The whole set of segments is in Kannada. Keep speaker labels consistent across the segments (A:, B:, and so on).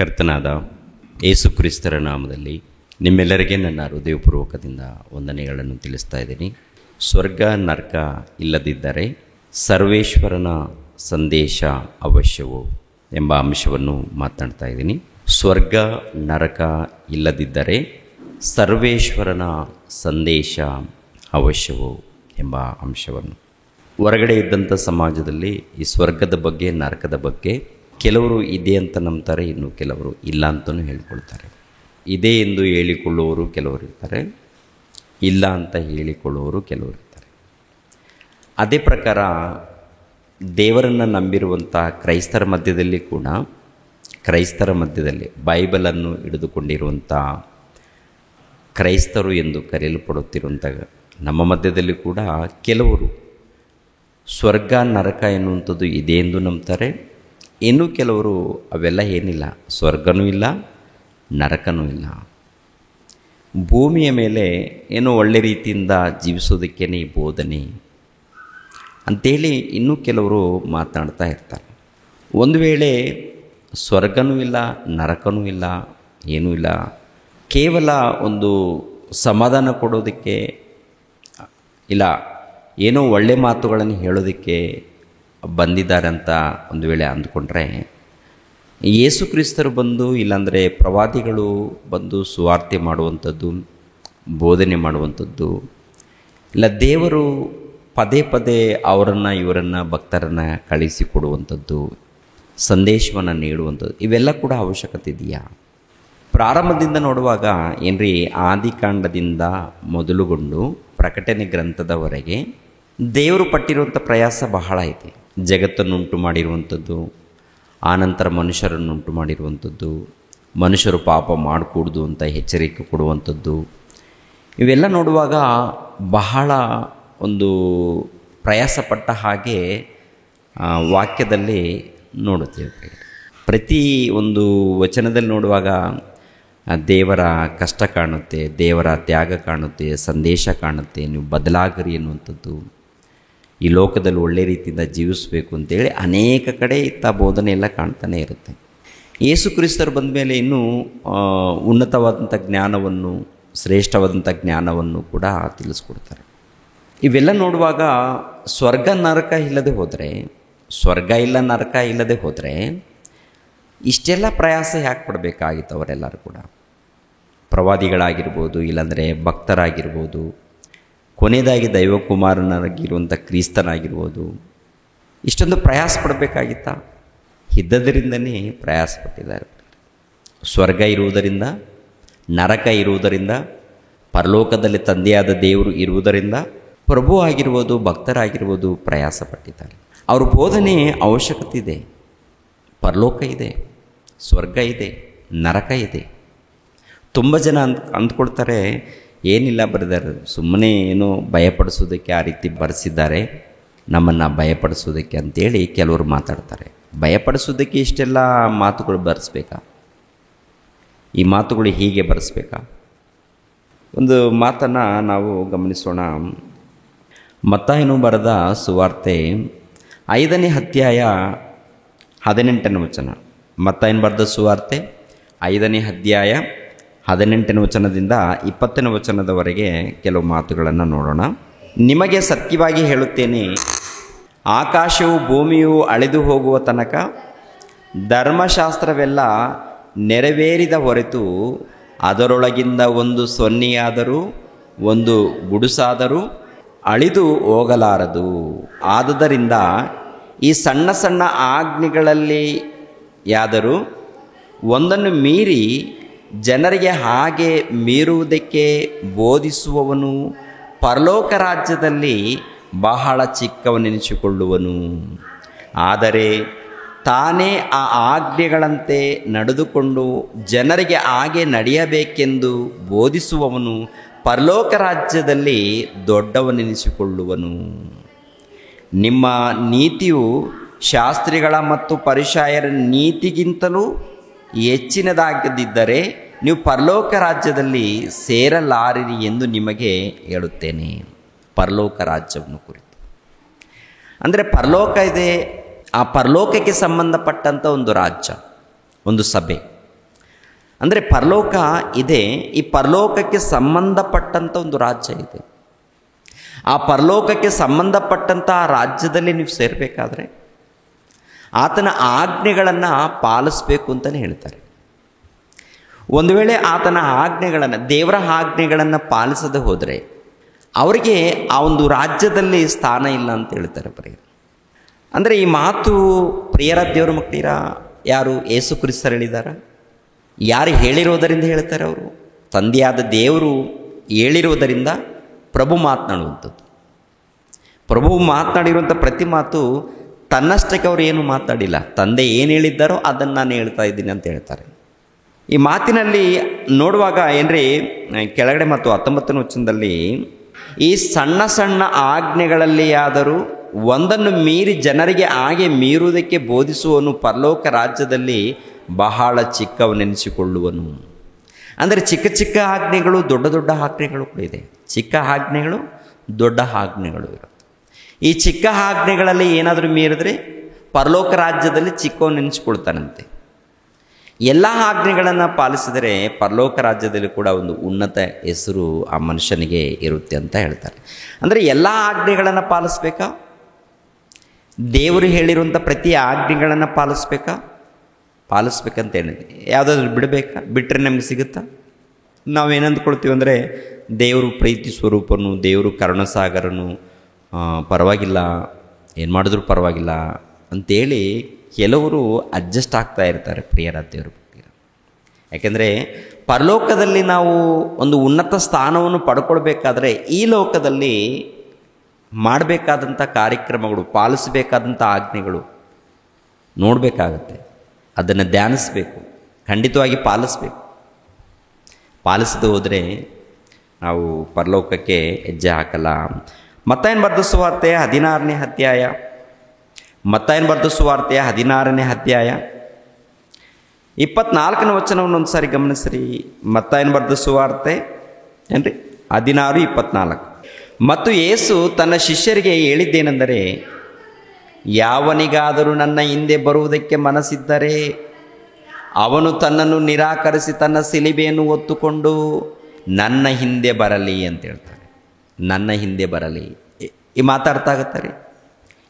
A: ಕರ್ತನಾದ ಯೇಸು ಕ್ರಿಸ್ತರ ನಾಮದಲ್ಲಿ ನಿಮ್ಮೆಲ್ಲರಿಗೆ ನನ್ನ ಹೃದಯಪೂರ್ವಕದಿಂದ ವಂದನೆಗಳನ್ನು ತಿಳಿಸ್ತಾ ಇದ್ದೀನಿ. ಸ್ವರ್ಗ ನರಕ ಇಲ್ಲದಿದ್ದರೆ ಸರ್ವೇಶ್ವರನ ಸಂದೇಶ ಅವಶ್ಯವು ಎಂಬ ಅಂಶವನ್ನು ಮಾತನಾಡ್ತಾ ಇದ್ದೀನಿ. ಸ್ವರ್ಗ ನರಕ ಇಲ್ಲದಿದ್ದರೆ ಸರ್ವೇಶ್ವರನ ಸಂದೇಶ ಅವಶ್ಯವು ಎಂಬ ಅಂಶವನ್ನು ಹೊರಗಡೆ ಇದ್ದಂಥ ಸಮಾಜದಲ್ಲಿ ಈ ಸ್ವರ್ಗದ ಬಗ್ಗೆ ನರಕದ ಬಗ್ಗೆ ಕೆಲವರು ಇದೆ ಅಂತ ನಂಬ್ತಾರೆ, ಇನ್ನು ಕೆಲವರು ಇಲ್ಲ ಅಂತಲೂ ಹೇಳಿಕೊಳ್ತಾರೆ. ಇದೆ ಎಂದು ಹೇಳಿಕೊಳ್ಳುವವರು ಕೆಲವರು ಇರ್ತಾರೆ, ಇಲ್ಲ ಅಂತ ಹೇಳಿಕೊಳ್ಳುವವರು ಕೆಲವರು ಇರ್ತಾರೆ. ಅದೇ ಪ್ರಕಾರ ದೇವರನ್ನು ನಂಬಿರುವಂಥ ಕ್ರೈಸ್ತರ ಮಧ್ಯದಲ್ಲಿ ಬೈಬಲನ್ನು ಹಿಡಿದುಕೊಂಡಿರುವಂಥ ಕ್ರೈಸ್ತರು ಎಂದು ಕರೆಯಲ್ಪಡುತ್ತಿರುವಂಥ ನಮ್ಮ ಮಧ್ಯದಲ್ಲಿ ಕೂಡ ಕೆಲವರು ಸ್ವರ್ಗ ನರಕ ಎನ್ನುವಂಥದ್ದು ಇದೆ ಎಂದು ನಂಬ್ತಾರೆ. ಇನ್ನೂ ಕೆಲವರು ಅವೆಲ್ಲ ಏನಿಲ್ಲ, ಸ್ವರ್ಗನೂ ಇಲ್ಲ ನರಕನೂ ಇಲ್ಲ, ಭೂಮಿಯ ಮೇಲೆ ಏನೋ ಒಳ್ಳೆ ರೀತಿಯಿಂದ ಜೀವಿಸೋದಕ್ಕೇನೆ ಈ ಬೋಧನೆ ಅಂಥೇಳಿ ಇನ್ನೂ ಕೆಲವರು ಮಾತನಾಡ್ತಾ ಇರ್ತಾರೆ. ಒಂದು ವೇಳೆ ಸ್ವರ್ಗನೂ ಇಲ್ಲ ನರಕನೂ ಇಲ್ಲ ಏನೂ ಇಲ್ಲ, ಕೇವಲ ಒಂದು ಸಮಾಧಾನ ಕೊಡೋದಕ್ಕೆ ಇಲ್ಲ ಏನೋ ಒಳ್ಳೆ ಮಾತುಗಳನ್ನು ಹೇಳೋದಕ್ಕೆ ಬಂದಿದ್ದಾರೆ ಅಂತ ಒಂದು ವೇಳೆ ಅಂದ್ಕೊಂಡ್ರೆ, ಯೇಸು ಕ್ರಿಸ್ತರು ಬಂದು ಇಲ್ಲಾಂದರೆ ಪ್ರವಾದಿಗಳು ಬಂದು ಸುವಾರ್ತೆ ಮಾಡುವಂಥದ್ದು, ಬೋಧನೆ ಮಾಡುವಂಥದ್ದು, ಇಲ್ಲ ದೇವರು ಪದೇ ಪದೇ ಇವರನ್ನು ಭಕ್ತರನ್ನು ಕಳಿಸಿಕೊಡುವಂಥದ್ದು, ಸಂದೇಶವನ್ನು ನೀಡುವಂಥದ್ದು, ಇವೆಲ್ಲ ಕೂಡ ಅವಶ್ಯಕತೆ ಇದೆಯಾ? ಪ್ರಾರಂಭದಿಂದ ನೋಡುವಾಗ ಏನ್ರಿ, ಆದಿಕಾಂಡದಿಂದ ಮೊದಲುಗೊಂಡು ಪ್ರಕಟಣೆ ಗ್ರಂಥದವರೆಗೆ ದೇವರು ಪಟ್ಟಿರುವಂಥ ಪ್ರಯಾಸ ಬಹಳ ಇದೆ. ಜಗತ್ತನ್ನುಂಟು ಮಾಡಿರುವಂಥದ್ದು, ಆನಂತರ ಮನುಷ್ಯರನ್ನುಂಟು ಮಾಡಿರುವಂಥದ್ದು, ಮನುಷ್ಯರು ಪಾಪ ಮಾಡಕೂಡ್ದು ಅಂತ ಎಚ್ಚರಿಕೆ ಕೊಡುವಂಥದ್ದು, ಇವೆಲ್ಲ ನೋಡುವಾಗ ಬಹಳ ಒಂದು ಪ್ರಯಾಸಪಟ್ಟ ಹಾಗೆ ವಾಕ್ಯದಲ್ಲಿ ನೋಡುತ್ತೇವೆ. ಪ್ರತಿ ಒಂದು ವಚನದಲ್ಲಿ ನೋಡುವಾಗ ದೇವರ ಕಷ್ಟ ಕಾಣುತ್ತೆ, ದೇವರ ತ್ಯಾಗ ಕಾಣುತ್ತೆ, ಸಂದೇಶ ಕಾಣುತ್ತೆ, ನೀವು ಬದಲಾಗರಿ ಎನ್ನುವಂಥದ್ದು, ಈ ಲೋಕದಲ್ಲಿ ಒಳ್ಳೆ ರೀತಿಯಿಂದ ಜೀವಿಸಬೇಕು ಅಂತೇಳಿ ಅನೇಕ ಕಡೆ ಇಂಥ ಬೋಧನೆ ಎಲ್ಲ ಕಾಣ್ತಾನೆ ಇರುತ್ತೆ. ಯೇಸು ಕ್ರಿಸ್ತರು ಬಂದ ಮೇಲೆ ಇನ್ನೂ ಉನ್ನತವಾದಂಥ ಜ್ಞಾನವನ್ನು, ಶ್ರೇಷ್ಠವಾದಂಥ ಜ್ಞಾನವನ್ನು ಕೂಡ ತಿಳಿಸ್ಕೊಡ್ತಾರೆ. ಇವೆಲ್ಲ ನೋಡುವಾಗ ಸ್ವರ್ಗ ನರಕ ಇಲ್ಲದೆ ಹೋದರೆ, ಸ್ವರ್ಗ ಇಲ್ಲ ನರಕ ಇಲ್ಲದೆ ಹೋದರೆ ಇಷ್ಟೆಲ್ಲ ಪ್ರಯಾಸ ಯಾಕೆ ಪಡಬೇಕಾಗಿತ್ತು? ಅವರೆಲ್ಲರೂ ಕೂಡ ಪ್ರವಾದಿಗಳಾಗಿರ್ಬೋದು, ಇಲ್ಲಾಂದರೆ ಭಕ್ತರಾಗಿರ್ಬೋದು, ಕೊನೆಯದಾಗಿ ದೈವಕುಮಾರನಾಗಿರುವಂಥ ಕ್ರಿಸ್ತನಾಗಿರ್ಬೋದು, ಇಷ್ಟೊಂದು ಪ್ರಯಾಸ ಪಡಬೇಕಾಗಿತ್ತ? ಇದ್ದದರಿಂದನೇ ಪ್ರಯಾಸ ಪಟ್ಟಿದ್ದಾರೆ. ಸ್ವರ್ಗ ಇರುವುದರಿಂದ, ನರಕ ಇರುವುದರಿಂದ, ಪರಲೋಕದಲ್ಲಿ ತಂದೆಯಾದ ದೇವರು ಇರುವುದರಿಂದ ಪ್ರಭು ಆಗಿರ್ಬೋದು, ಭಕ್ತರಾಗಿರ್ಬೋದು ಪ್ರಯಾಸ ಪಟ್ಟಿದ್ದಾರೆ. ಅವ್ರ ಬೋಧನೆ ಅವಶ್ಯಕತೆ ಇದೆ. ಪರಲೋಕ ಇದೆ, ಸ್ವರ್ಗ ಇದೆ, ನರಕ ಇದೆ. ತುಂಬ ಜನ ಅಂದ್ಕೊಳ್ತಾರೆ, ಏನಿಲ್ಲ ಬ್ರದರ್, ಸುಮ್ಮನೆ ಏನೋ ಭಯಪಡಿಸೋದಕ್ಕೆ ಆ ರೀತಿ ಬರೆಸಿದ್ದಾರೆ, ನಮ್ಮನ್ನು ಭಯಪಡಿಸೋದಕ್ಕೆ ಅಂತೇಳಿ ಕೆಲವರು ಮಾತಾಡ್ತಾರೆ. ಭಯಪಡಿಸೋದಕ್ಕೆ ಇಷ್ಟೆಲ್ಲ ಮಾತುಗಳು ಬರೆಸ್ಬೇಕಾ? ಈ ಮಾತುಗಳು ಹೀಗೆ ಬರೆಸ್ಬೇಕಾ? ಒಂದು ಮಾತನ್ನು ನಾವು ಗಮನಿಸೋಣ. ಮತ್ತಾಯನು ಬರೆದ ಸುವಾರ್ತೆ 5ನೇ ಅಧ್ಯಾಯ 18ನೇ ವಚನ. ಮತ್ತಾಯನು ಬರೆದ ಸುವಾರ್ತೆ 5ನೇ ಅಧ್ಯಾಯ 18ನೇ ವಚನದಿಂದ 20ನೇ ವಚನದವರೆಗೆ ಕೆಲವು ಮಾತುಗಳನ್ನು ನೋಡೋಣ. ನಿಮಗೆ ಸತ್ಯವಾಗಿ ಹೇಳುತ್ತೇನೆ, ಆಕಾಶವು ಭೂಮಿಯು ಅಳಿದು ಹೋಗುವ ತನಕ ಧರ್ಮಶಾಸ್ತ್ರವೆಲ್ಲ ನೆರವೇರಿದ ಹೊರತು ಅದರೊಳಗಿಂದ ಒಂದು ಸೊನ್ನೆಯಾದರೂ ಒಂದು ಗುಡುಸಾದರೂ ಅಳಿದು ಹೋಗಲಾರದು. ಆದುದರಿಂದ ಈ ಸಣ್ಣ ಸಣ್ಣ ಆಜ್ಞೆಗಳಲ್ಲಿ ಯಾದರೂ ಒಂದನ್ನು ಮೀರಿ ಜನರಿಗೆ ಹಾಗೆ ಮೀರುವುದಕ್ಕೆ ಬೋಧಿಸುವವನು ಪರಲೋಕ ರಾಜ್ಯದಲ್ಲಿ ಬಹಳ ಚಿಕ್ಕವನೆನಿಸಿಕೊಳ್ಳುವನು. ಆದರೆ ತಾನೇ ಆ ಆಜ್ಞೆಗಳಂತೆ ನಡೆದುಕೊಂಡು ಜನರಿಗೆ ಹಾಗೆ ನಡೆಯಬೇಕೆಂದು ಬೋಧಿಸುವವನು ಪರಲೋಕ ರಾಜ್ಯದಲ್ಲಿ ದೊಡ್ಡವನೆನಿಸಿಕೊಳ್ಳುವನು. ನಿಮ್ಮ ನೀತಿಯು ಶಾಸ್ತ್ರಿಗಳ ಮತ್ತು ಪರಿಸಯ್ಯರ ನೀತಿಗಿಂತಲೂ ಹೆಚ್ಚಿನದಾಗದಿದ್ದರೆ ನೀವು ಪರಲೋಕ ರಾಜ್ಯದಲ್ಲಿ ಸೇರಲಾರಿರಿ ಎಂದು ನಿಮಗೆ ಹೇಳುತ್ತೇನೆ. ಪರಲೋಕ ರಾಜ್ಯವನ್ನು ಕುರಿತು ಅಂದರೆ ಪರಲೋಕ ಇದೆ, ಆ ಪರಲೋಕಕ್ಕೆ ಸಂಬಂಧಪಟ್ಟಂಥ ಒಂದು ರಾಜ್ಯ, ಒಂದು ಸಭೆ, ಅಂದರೆ ಪರಲೋಕ ಇದೆ, ಈ ಪರಲೋಕಕ್ಕೆ ಸಂಬಂಧಪಟ್ಟಂಥ ಒಂದು ರಾಜ್ಯ ಇದೆ. ಆ ಪರಲೋಕಕ್ಕೆ ಸಂಬಂಧಪಟ್ಟಂಥ ಆ ರಾಜ್ಯದಲ್ಲಿ ನೀವು ಸೇರಬೇಕಾದ್ರೆ ಆತನ ಆಜ್ಞೆಗಳನ್ನು ಪಾಲಿಸಬೇಕು ಅಂತಲೇ ಹೇಳ್ತಾರೆ. ಒಂದು ವೇಳೆ ಆತನ ಆಜ್ಞೆಗಳನ್ನು, ದೇವರ ಆಜ್ಞೆಗಳನ್ನು ಪಾಲಿಸದೆ ಹೋದರೆ ಅವರಿಗೆ ಆ ಒಂದು ರಾಜ್ಯದಲ್ಲಿ ಸ್ಥಾನ ಇಲ್ಲ ಅಂತ ಹೇಳ್ತಾರೆ ಪ್ರಿಯರು. ಅಂದರೆ ಈ ಮಾತು ಪ್ರಿಯರ ದೇವರ ಮಕ್ಕಳಿರ ಯಾರು ಯೇಸು ಕ್ರಿಸ್ತರು ಹೇಳಿದಾರ? ಯಾರು ಹೇಳಿರೋದರಿಂದ ಹೇಳ್ತಾರೆ? ಅವರು ತಂದೆಯಾದ ದೇವರು ಹೇಳಿರೋದರಿಂದ ಪ್ರಭು ಮಾತನಾಡುವಂಥದ್ದು. ಪ್ರಭು ಮಾತನಾಡಿರುವಂಥ ಪ್ರತಿ ಮಾತು ತನ್ನಷ್ಟಕ್ಕೆ ಅವರು ಏನು ಮಾತಾಡಿಲ್ಲ, ತಂದೆ ಏನು ಹೇಳಿದ್ದಾರೋ ಅದನ್ನು ನಾನು ಹೇಳ್ತಾ ಇದ್ದೀನಿ ಅಂತ ಹೇಳ್ತಾರೆ. ಈ ಮಾತಿನಲ್ಲಿ ನೋಡುವಾಗ ಏನ್ರಿ, ಕೆಳಗಡೆ ಮತ್ತು 19ನೇ ವಚನದಲ್ಲಿ ಈ ಸಣ್ಣ ಸಣ್ಣ ಆಜ್ಞೆಗಳಲ್ಲಿ ಆದರೂ ಒಂದನ್ನು ಮೀರಿ ಜನರಿಗೆ ಹಾಗೆ ಮೀರುವುದಕ್ಕೆ ಬೋಧಿಸುವನು ಪರಲೋಕ ರಾಜ್ಯದಲ್ಲಿ ಬಹಳ ಚಿಕ್ಕವನೆನಿಸಿಕೊಳ್ಳುವನು. ಅಂದರೆ ಚಿಕ್ಕ ಚಿಕ್ಕ ಆಜ್ಞೆಗಳು, ದೊಡ್ಡ ದೊಡ್ಡ ಆಜ್ಞೆಗಳು ಕೂಡ ಇದೆ. ಚಿಕ್ಕ ಆಜ್ಞೆಗಳು, ದೊಡ್ಡ ಆಜ್ಞೆಗಳು ಇರುತ್ತೆ. ಈ ಚಿಕ್ಕ ಆಜ್ಞೆಗಳಲ್ಲಿ ಏನಾದರೂ ಮೀರಿದ್ರೆ ಪರಲೋಕ ರಾಜ್ಯದಲ್ಲಿ ಚಿಕ್ಕವನೆನಿಸ್ಕೊಳ್ತಾನಂತೆ. ಎಲ್ಲ ಆಜ್ಞೆಗಳನ್ನು ಪಾಲಿಸಿದರೆ ಪರಲೋಕ ರಾಜ್ಯದಲ್ಲಿ ಕೂಡ ಒಂದು ಉನ್ನತ ಹೆಸರು ಆ ಮನುಷ್ಯನಿಗೆ ಇರುತ್ತೆ ಅಂತ ಹೇಳ್ತಾರೆ. ಅಂದರೆ ಎಲ್ಲ ಆಜ್ಞೆಗಳನ್ನು ಪಾಲಿಸ್ಬೇಕಾ? ದೇವರು ಹೇಳಿರುವಂಥ ಪ್ರತಿ ಆಜ್ಞೆಗಳನ್ನು ಪಾಲಿಸ್ಬೇಕಂತ ಹೇಳಿದೆ. ಯಾವುದಾದ್ರೂ ಬಿಡಬೇಕಾ? ಬಿಟ್ಟರೆ ನಮಗೆ ಸಿಗುತ್ತಾ? ನಾವೇನು ಅಂದ್ಕೊಳ್ತೀವಿ ಅಂದರೆ ದೇವರು ಪ್ರೀತಿ ಸ್ವರೂಪನು, ದೇವರು ಕರುಣಸಾಗರನು, ಪರವಾಗಿಲ್ಲ, ಏನು ಮಾಡಿದ್ರೂ ಪರವಾಗಿಲ್ಲ ಅಂಥೇಳಿ ಕೆಲವರು ಅಡ್ಜಸ್ಟ್ ಆಗ್ತಾ ಇರ್ತಾರೆ ಪ್ರಿಯರ ದೇವರು. ಯಾಕೆಂದರೆ ಪರಲೋಕದಲ್ಲಿ ನಾವು ಒಂದು ಉನ್ನತ ಸ್ಥಾನವನ್ನು ಪಡ್ಕೊಳ್ಬೇಕಾದ್ರೆ ಈ ಲೋಕದಲ್ಲಿ ಮಾಡಬೇಕಾದಂಥ ಕಾರ್ಯಕ್ರಮಗಳು, ಪಾಲಿಸಬೇಕಾದಂಥ ಆಜ್ಞೆಗಳು ನೋಡಬೇಕಾಗತ್ತೆ. ಅದನ್ನು ಧ್ಯಾನಿಸಬೇಕು, ಖಂಡಿತವಾಗಿ ಪಾಲಿಸಬೇಕು. ಪಾಲಿಸದೆ ಹೋದರೆ ನಾವು ಪರಲೋಕಕ್ಕೆ ಹೆಜ್ಜೆ ಹಾಕಲ್ಲ. ಮತ್ತಾಯನ ಬರೆದ ಸುವಾರ್ತೆಯ 16ನೇ ಅಧ್ಯಾಯ, ಮತ್ತಾಯನ ಬರೆದ ಸುವಾರ್ತೆಯ 16ನೇ ಅಧ್ಯಾಯ 24ನೇ ವಚನವನ್ನು ಒಂದು ಸಾರಿ ಗಮನಿಸ್ರಿ. ಮತ್ತಾಯನ ಬರೆದ ಸುವಾರ್ತೆ ಏನ್ರಿ 16:24. ಮತ್ತು ಯೇಸು ತನ್ನ ಶಿಷ್ಯರಿಗೆ ಹೇಳಿದ್ದೇನೆಂದರೆ, ಯಾವನಿಗಾದರೂ ನನ್ನ ಹಿಂದೆ ಬರುವುದಕ್ಕೆ ಮನಸ್ಸಿದ್ದರೆ ಅವನು ತನ್ನನ್ನು ನಿರಾಕರಿಸಿ ತನ್ನ ಸಿಲಿಬೆಯನ್ನು ಹೊತ್ತುಕೊಂಡು ನನ್ನ ಹಿಂದೆ ಬರಲಿ ಅಂತ ಹೇಳ್ತಾರೆ. ನನ್ನ ಹಿಂದೆ ಬರಲಿ. ಈ ಮಾತಾಡ್ತಾ ಆಗುತ್ತಾರೆ.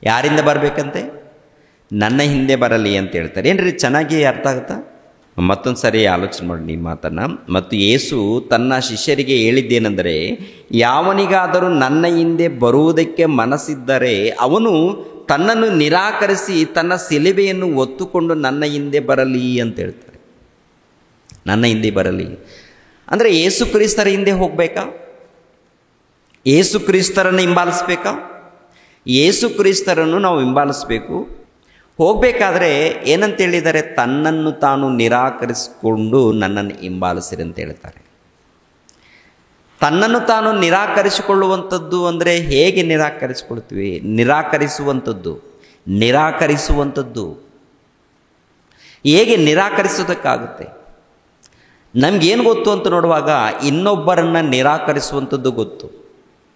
A: ಯಾರಿಂದ ಬರಬೇಕಂತೆ? ನನ್ನ ಹಿಂದೆ ಬರಲಿ ಅಂತ ಹೇಳ್ತಾರೆ. ಏನ್ರಿ ಚೆನ್ನಾಗಿ ಅರ್ಥ ಆಗುತ್ತಾ? ಮತ್ತೊಂದು ಸರಿ ಆಲೋಚನೆ ಮಾಡಿ ಈ ಮಾತನ್ನು. ಮತ್ತು ಯೇಸು ತನ್ನ ಶಿಷ್ಯರಿಗೆ ಹೇಳಿದ್ದೇನೆಂದರೆ, ಯಾವನಿಗಾದರೂ ನನ್ನ ಹಿಂದೆ ಬರುವುದಕ್ಕೆ ಮನಸ್ಸಿದ್ದರೆ ಅವನು ತನ್ನನ್ನು ನಿರಾಕರಿಸಿ ತನ್ನ ಸಿಲುಬೆಯನ್ನು ಹೊತ್ತುಕೊಂಡು ನನ್ನ ಹಿಂದೆ ಬರಲಿ ಅಂತ ಹೇಳ್ತಾರೆ. ನನ್ನ ಹಿಂದೆ ಬರಲಿ ಅಂದರೆ ಯೇಸು ಕ್ರಿಸ್ತರ ಹಿಂದೆ ಹೋಗಬೇಕಾ? ಯೇಸು ಕ್ರಿಸ್ತರನ್ನು ಹಿಂಬಾಲಿಸ್ಬೇಕಾ? ಯೇಸು ಕ್ರಿಸ್ತರನ್ನು ನಾವು ಹಿಂಬಾಲಿಸಬೇಕು. ಹೋಗಬೇಕಾದ್ರೆ ಏನಂತ ಹೇಳಿದ್ದಾರೆ? ತನ್ನನ್ನು ತಾನು ನಿರಾಕರಿಸಿಕೊಂಡು ನನ್ನನ್ನು ಹಿಂಬಾಲಿಸಿರಿ ಅಂತ ಹೇಳ್ತಾರೆ. ತನ್ನನ್ನು ತಾನು ನಿರಾಕರಿಸಿಕೊಳ್ಳುವಂಥದ್ದು ಅಂದರೆ ಹೇಗೆ ನಿರಾಕರಿಸಿಕೊಳ್ತೀವಿ? ನಿರಾಕರಿಸುವಂಥದ್ದು ಹೇಗೆ ನಿರಾಕರಿಸೋದಕ್ಕಾಗುತ್ತೆ? ನಮಗೇನು ಗೊತ್ತು ಅಂತ ನೋಡುವಾಗ ಇನ್ನೊಬ್ಬರನ್ನು ನಿರಾಕರಿಸುವಂಥದ್ದು ಗೊತ್ತು,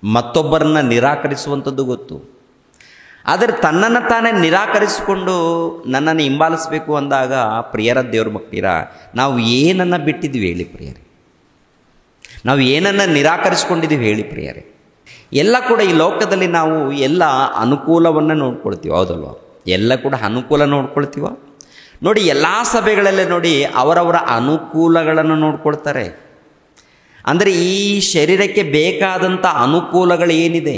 A: ಮತ್ತೊಬ್ಬರನ್ನು ನಿರಾಕರಿಸುವಂಥದ್ದು ಗೊತ್ತು. ಆದರೆ ತನ್ನನ್ನು ತಾನೇ ನಿರಾಕರಿಸಿಕೊಂಡು ನನ್ನನ್ನು ಹಿಂಬಾಲಿಸಬೇಕು ಅಂದಾಗ ಪ್ರಿಯರ ದೇವ್ರ ಮಕ್ಕಳಿರ ನಾವು ಏನನ್ನು ಬಿಟ್ಟಿದ್ದೀವಿ ಹೇಳಿ ಪ್ರಿಯರೇ? ನಾವು ಏನನ್ನು ನಿರಾಕರಿಸ್ಕೊಂಡಿದ್ದೀವಿ ಹೇಳಿ ಪ್ರಿಯರೇ? ಎಲ್ಲ ಕೂಡ ಈ ಲೋಕದಲ್ಲಿ ನಾವು ಎಲ್ಲ ಅನುಕೂಲವನ್ನು ನೋಡ್ಕೊಳ್ತೀವಿ, ಹೌದಲ್ವ? ಎಲ್ಲ ಕೂಡ ಅನುಕೂಲ ನೋಡ್ಕೊಳ್ತೀವ. ನೋಡಿ, ಎಲ್ಲ ಸಭೆಗಳಲ್ಲೇ ನೋಡಿ ಅವರವರ ಅನುಕೂಲಗಳನ್ನು ನೋಡ್ಕೊಳ್ತಾರೆ. ಅಂದರೆ ಈ ಶರೀರಕ್ಕೆ ಬೇಕಾದಂಥ ಅನುಕೂಲಗಳು ಏನಿದೆ,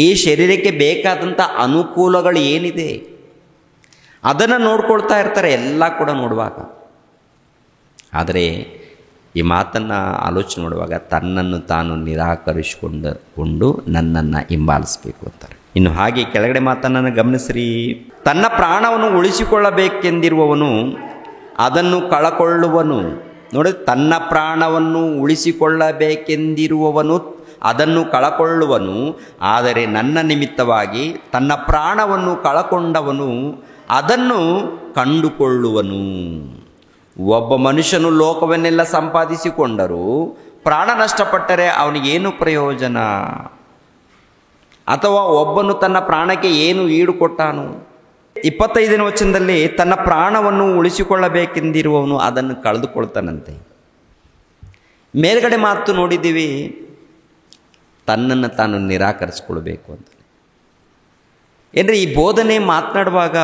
A: ಈ ಶರೀರಕ್ಕೆ ಬೇಕಾದಂಥ ಅನುಕೂಲಗಳು ಏನಿದೆ ಅದನ್ನು ನೋಡ್ಕೊಳ್ತಾ ಇರ್ತಾರೆ ಎಲ್ಲ ಕೂಡ ನೋಡುವಾಗ. ಆದರೆ ಈ ಮಾತನ್ನು ಆಲೋಚನೆ ಮಾಡುವಾಗ ತನ್ನನ್ನು ತಾನು ನಿರಾಕರಿಸಿಕೊಂಡು ನನ್ನನ್ನು ಹಿಂಬಾಲಿಸಬೇಕು ಅಂತಾರೆ. ಇನ್ನು ಹಾಗೆ ಕೆಳಗಡೆ ಮಾತನ್ನು ಗಮನಿಸ್ರಿ. ತನ್ನ ಪ್ರಾಣವನ್ನು ಉಳಿಸಿಕೊಳ್ಳಬೇಕೆಂದಿರುವವನು ಅದನ್ನು ಕಳಕೊಳ್ಳುವನು. ನೋಡಿ, ತನ್ನ ಪ್ರಾಣವನ್ನು ಉಳಿಸಿಕೊಳ್ಳಬೇಕೆಂದಿರುವವನು ಅದನ್ನು ಕಳಕೊಳ್ಳುವನು, ಆದರೆ ನನ್ನ ನಿಮಿತ್ತವಾಗಿ ತನ್ನ ಪ್ರಾಣವನ್ನು ಕಳಕೊಂಡವನು ಅದನ್ನು ಕಂಡುಕೊಳ್ಳುವನು. ಒಬ್ಬ ಮನುಷ್ಯನು ಲೋಕವನ್ನೆಲ್ಲ ಸಂಪಾದಿಸಿಕೊಂಡರೂ ಪ್ರಾಣ ನಷ್ಟಪಟ್ಟರೆ ಅವನಿಗೇನು ಪ್ರಯೋಜನ? ಅಥವಾ ಒಬ್ಬನು ತನ್ನ ಪ್ರಾಣಕ್ಕೆ ಏನು ಈಡು ಕೊಟ್ಟಾನು? 25ನೇ ವಚನದಲ್ಲಿ ತನ್ನ ಪ್ರಾಣವನ್ನು ಉಳಿಸಿಕೊಳ್ಳಬೇಕೆಂದಿರುವವನು ಅದನ್ನು ಕಳೆದುಕೊಳ್ತಾನಂತೆ. ಮೇಲ್ಗಡೆ ಮಾತು ನೋಡಿದ್ದೀವಿ, ತನ್ನನ್ನು ತಾನು ನಿರಾಕರಿಸ್ಕೊಳ್ಬೇಕು ಅಂತ. ಏನ್ರಿ ಈ ಬೋಧನೆ ಮಾತನಾಡುವಾಗ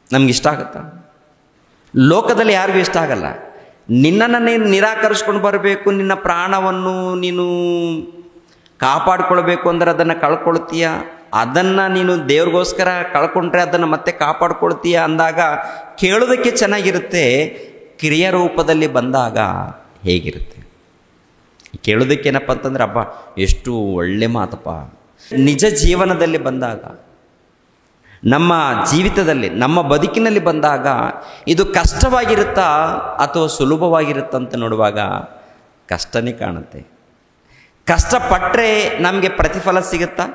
A: ನಮ್ಗೆ ಇಷ್ಟ ಆಗುತ್ತಾ? ಲೋಕದಲ್ಲಿ ಯಾರಿಗೂ ಇಷ್ಟ ಆಗಲ್ಲ. ನಿನ್ನನ್ನೇ ನಿರಾಕರಿಸ್ಕೊಂಡು ಬರಬೇಕು, ನಿನ್ನ ಪ್ರಾಣವನ್ನು ನೀನು ಕಾಪಾಡಿಕೊಳ್ಬೇಕು ಅಂದರೆ ಅದನ್ನು ಕಳ್ಕೊಳ್ತೀಯ, ಅದನ್ನು ನೀನು ದೇವ್ರಿಗೋಸ್ಕರ ಕಳ್ಕೊಂಡ್ರೆ ಅದನ್ನು ಮತ್ತೆ ಕಾಪಾಡ್ಕೊಳ್ತೀಯ ಅಂದಾಗ ಕೇಳೋದಕ್ಕೆ ಚೆನ್ನಾಗಿರುತ್ತೆ. ಕ್ರಿಯಾ ರೂಪದಲ್ಲಿ ಬಂದಾಗ ಹೇಗಿರುತ್ತೆ? ಕೇಳೋದಕ್ಕೇನಪ್ಪ ಅಂತಂದ್ರೆ ಅಬ್ಬಾ ಎಷ್ಟು ಒಳ್ಳೆ ಮಾತಪ್ಪ. ನಿಜ ಜೀವನದಲ್ಲಿ ಬಂದಾಗ, ನಮ್ಮ ಜೀವಿತದಲ್ಲಿ, ನಮ್ಮ ಬದುಕಿನಲ್ಲಿ ಬಂದಾಗ ಇದು ಕಷ್ಟವಾಗಿರುತ್ತಾ ಅಥವಾ ಸುಲಭವಾಗಿರುತ್ತಂತ ನೋಡುವಾಗ ಕಷ್ಟನೇ ಕಾಣುತ್ತೆ. ಕಷ್ಟಪಟ್ಟರೆ ನಮಗೆ ಪ್ರತಿಫಲ ಸಿಗುತ್ತಾ?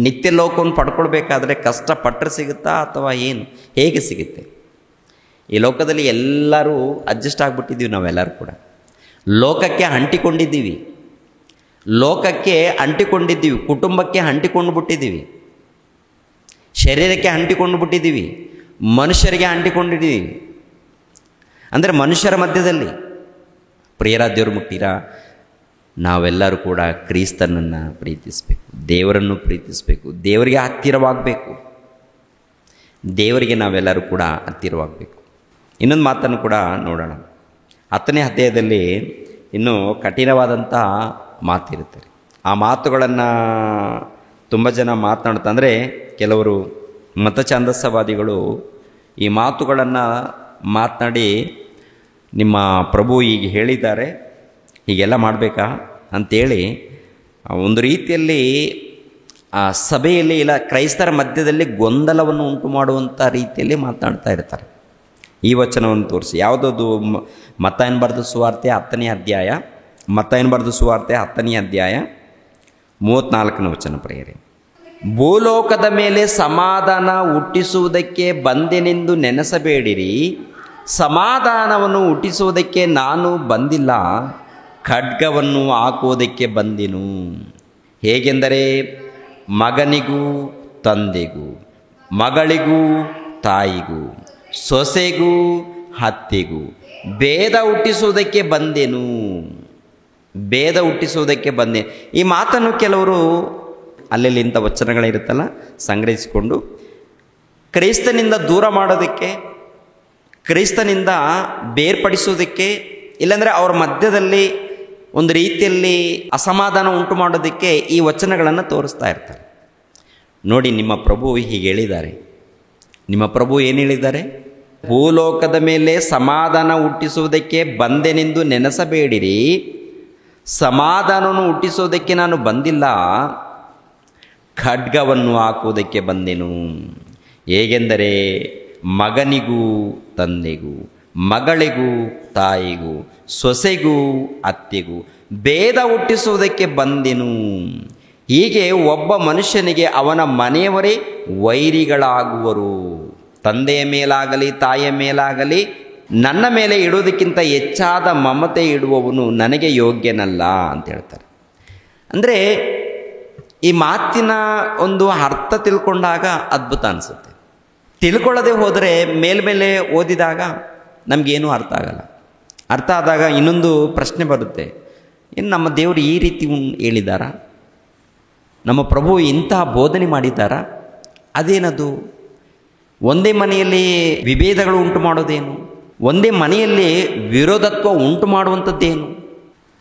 A: ನಿತ್ಯ ಲೋಕವನ್ನು ಪಡ್ಕೊಳ್ಬೇಕಾದ್ರೆ ಕಷ್ಟಪಟ್ಟರೆ ಸಿಗುತ್ತಾ ಅಥವಾ ಏನು, ಹೇಗೆ ಸಿಗುತ್ತೆ? ಈ ಲೋಕದಲ್ಲಿ ಎಲ್ಲರೂ ಅಡ್ಜಸ್ಟ್ ಆಗಿಬಿಟ್ಟಿದ್ದೀವಿ. ನಾವೆಲ್ಲರೂ ಕೂಡ ಲೋಕಕ್ಕೆ ಅಂಟಿಕೊಂಡಿದ್ದೀವಿ, ಕುಟುಂಬಕ್ಕೆ ಅಂಟಿಕೊಂಡು ಬಿಟ್ಟಿದ್ದೀವಿ, ಶರೀರಕ್ಕೆ ಅಂಟಿಕೊಂಡು ಬಿಟ್ಟಿದ್ದೀವಿ, ಮನುಷ್ಯರಿಗೆ ಅಂಟಿಕೊಂಡಿದ್ದೀವಿ. ಅಂದರೆ ಮನುಷ್ಯರ ಮಧ್ಯದಲ್ಲಿ ಪ್ರಿಯರಾದ್ಯವರು ಮುಟ್ಟಿರ ನಾವೆಲ್ಲರೂ ಕೂಡ ಕ್ರಿಸ್ತನನ್ನು ಪ್ರೀತಿಸಬೇಕು, ದೇವರನ್ನು ಪ್ರೀತಿಸಬೇಕು, ದೇವರಿಗೆ ಹತ್ತಿರವಾಗಬೇಕು, ದೇವರಿಗೆ ನಾವೆಲ್ಲರೂ ಕೂಡ ಹತ್ತಿರವಾಗಬೇಕು. ಇನ್ನೊಂದು ಮಾತನ್ನು ಕೂಡ ನೋಡೋಣ. 10ನೇ ಅಧ್ಯಾಯದಲ್ಲಿ ಇನ್ನೂ ಕಠಿಣವಾದಂಥ ಮಾತಿರುತ್ತೆ. ಆ ಮಾತುಗಳನ್ನು ತುಂಬ ಜನ ಮಾತನಾಡ್ತಂದರೆ, ಕೆಲವರು ಮತಛಾಂದಸವಾದಿಗಳು ಈ ಮಾತುಗಳನ್ನು ಮಾತನಾಡಿ ನಿಮ್ಮ ಪ್ರಭು ಈಗ ಹೇಳಿದ್ದಾರೆ, ಹೀಗೆಲ್ಲ ಮಾಡಬೇಕಾ ಅಂಥೇಳಿ ಒಂದು ರೀತಿಯಲ್ಲಿ ಆ ಸಭೆಯಲ್ಲಿ ಇಲ್ಲ ಕ್ರೈಸ್ತರ ಮಧ್ಯದಲ್ಲಿ ಗೊಂದಲವನ್ನು ಉಂಟು ಮಾಡುವಂಥ ರೀತಿಯಲ್ಲಿ ಮಾತನಾಡ್ತಾ ಇರ್ತಾರೆ. ಈ ವಚನವನ್ನು ತೋರಿಸಿ, ಯಾವುದದು ಮತ್ತಾಯನ ಬರೆದ ಸುವಾರ್ತೆ 10ನೇ ಅಧ್ಯಾಯ, 10ನೇ ಅಧ್ಯಾಯ 34ನೇ ವಚನ ಪ್ರಿಯರೇ. ಭೂಲೋಕದ ಮೇಲೆ ಸಮಾಧಾನ ಹುಟ್ಟಿಸುವುದಕ್ಕೆ ಬಂದೆನೆಂದು ನೆನೆಸಬೇಡಿರಿ, ಸಮಾಧಾನವನ್ನು ಹುಟ್ಟಿಸುವುದಕ್ಕೆ ನಾನು ಬಂದಿಲ್ಲ, ಖಡ್ಗವನ್ನು ಹಾಕುವುದಕ್ಕೆ ಬಂದೆನು. ಹೇಗೆಂದರೆ ಮಗನಿಗೂ ತಂದೆಗೂ, ಮಗಳಿಗೂ ತಾಯಿಗೂ, ಸೊಸೆಗೂ ಅತ್ತೆಗೂ ಭೇದ ಹುಟ್ಟಿಸುವುದಕ್ಕೆ ಬಂದೆನು. ಭೇದ ಹುಟ್ಟಿಸುವುದಕ್ಕೆ ಬಂದೆ. ಈ ಮಾತನ್ನು ಕೆಲವರು ಅಲ್ಲೆಲ್ಲಿ ಇಂಥ ವಚನಗಳಿರುತ್ತಲ್ಲ ಸಂಗ್ರಹಿಸಿಕೊಂಡು ಕ್ರೈಸ್ತನಿಂದ ದೂರ ಮಾಡೋದಕ್ಕೆ, ಕ್ರೈಸ್ತನಿಂದ ಬೇರ್ಪಡಿಸೋದಕ್ಕೆ, ಇಲ್ಲಾಂದರೆ ಅವರ ಮಧ್ಯದಲ್ಲಿ ಒಂದು ರೀತಿಯಲ್ಲಿ ಅಸಮಾಧಾನ ಉಂಟು ಮಾಡೋದಕ್ಕೆ ಈ ವಚನಗಳನ್ನು ತೋರಿಸ್ತಾ ಇರ್ತಾರೆ. ನೋಡಿ, ನಿಮ್ಮ ಪ್ರಭು ಹೀಗೆ ಹೇಳಿದ್ದಾರೆ. ನಿಮ್ಮ ಪ್ರಭು ಏನು ಹೇಳಿದ್ದಾರೆ? ಭೂಲೋಕದ ಮೇಲೆ ಸಮಾಧಾನ ಹುಟ್ಟಿಸುವುದಕ್ಕೆ ಬಂದೆನೆಂದು ನೆನೆಸಬೇಡಿರಿ, ಸಮಾಧಾನವನ್ನು ಹುಟ್ಟಿಸೋದಕ್ಕೆ ನಾನು ಬಂದಿಲ್ಲ, ಖಡ್ಗವನ್ನು ಹಾಕುವುದಕ್ಕೆ ಬಂದೆನು. ಹೇಗೆಂದರೆ ಮಗನಿಗೂ ತಂದೆಗೂ, ಮಗಳಿಗೂ ತಾಯಿಗೂ, ಸೊಸೆಗೂ ಅತ್ತೆಗೂ ಭೇದ ಹುಟ್ಟಿಸುವುದಕ್ಕೆ ಬಂದೆನು. ಹೀಗೆ ಒಬ್ಬ ಮನುಷ್ಯನಿಗೆ ಅವನ ಮನೆಯವರೇ ವೈರಿಗಳಾಗುವರು. ತಂದೆಯ ಮೇಲಾಗಲಿ ತಾಯಿಯ ಮೇಲಾಗಲಿ ನನ್ನ ಮೇಲೆ ಇಡುವುದಕ್ಕಿಂತ ಹೆಚ್ಚಾದ ಮಮತೆ ಇಡುವವನು ನನಗೆ ಯೋಗ್ಯನಲ್ಲ ಅಂತ ಹೇಳ್ತಾರೆ. ಅಂದರೆ ಈ ಮಾತಿನ ಒಂದು ಅರ್ಥ ತಿಳ್ಕೊಂಡಾಗ ಅದ್ಭುತ ಅನಿಸುತ್ತೆ. ತಿಳ್ಕೊಳ್ಳದೆ ಹೋದರೆ ಮೇಲ್ಮೇಲೆ ಓದಿದಾಗ ನಮಗೇನೂ ಅರ್ಥ ಆಗಲ್ಲ. ಅರ್ಥ ಆದಾಗ ಇನ್ನೊಂದು ಪ್ರಶ್ನೆ ಬರುತ್ತೆ, ಏನು ನಮ್ಮ ದೇವರು ಈ ರೀತಿ ಹೇಳಿದ್ದಾರಾ? ನಮ್ಮ ಪ್ರಭು ಇಂತಹ ಬೋಧನೆ ಮಾಡಿದ್ದಾರಾ? ಅದೇನದು? ಒಂದೇ ಮನೆಯಲ್ಲಿ ವಿಭೇದಗಳು ಉಂಟು ಮಾಡೋದೇನು? ಒಂದೇ ಮನೆಯಲ್ಲಿ ವಿರೋಧತ್ವ ಉಂಟು ಮಾಡುವಂಥದ್ದೇನು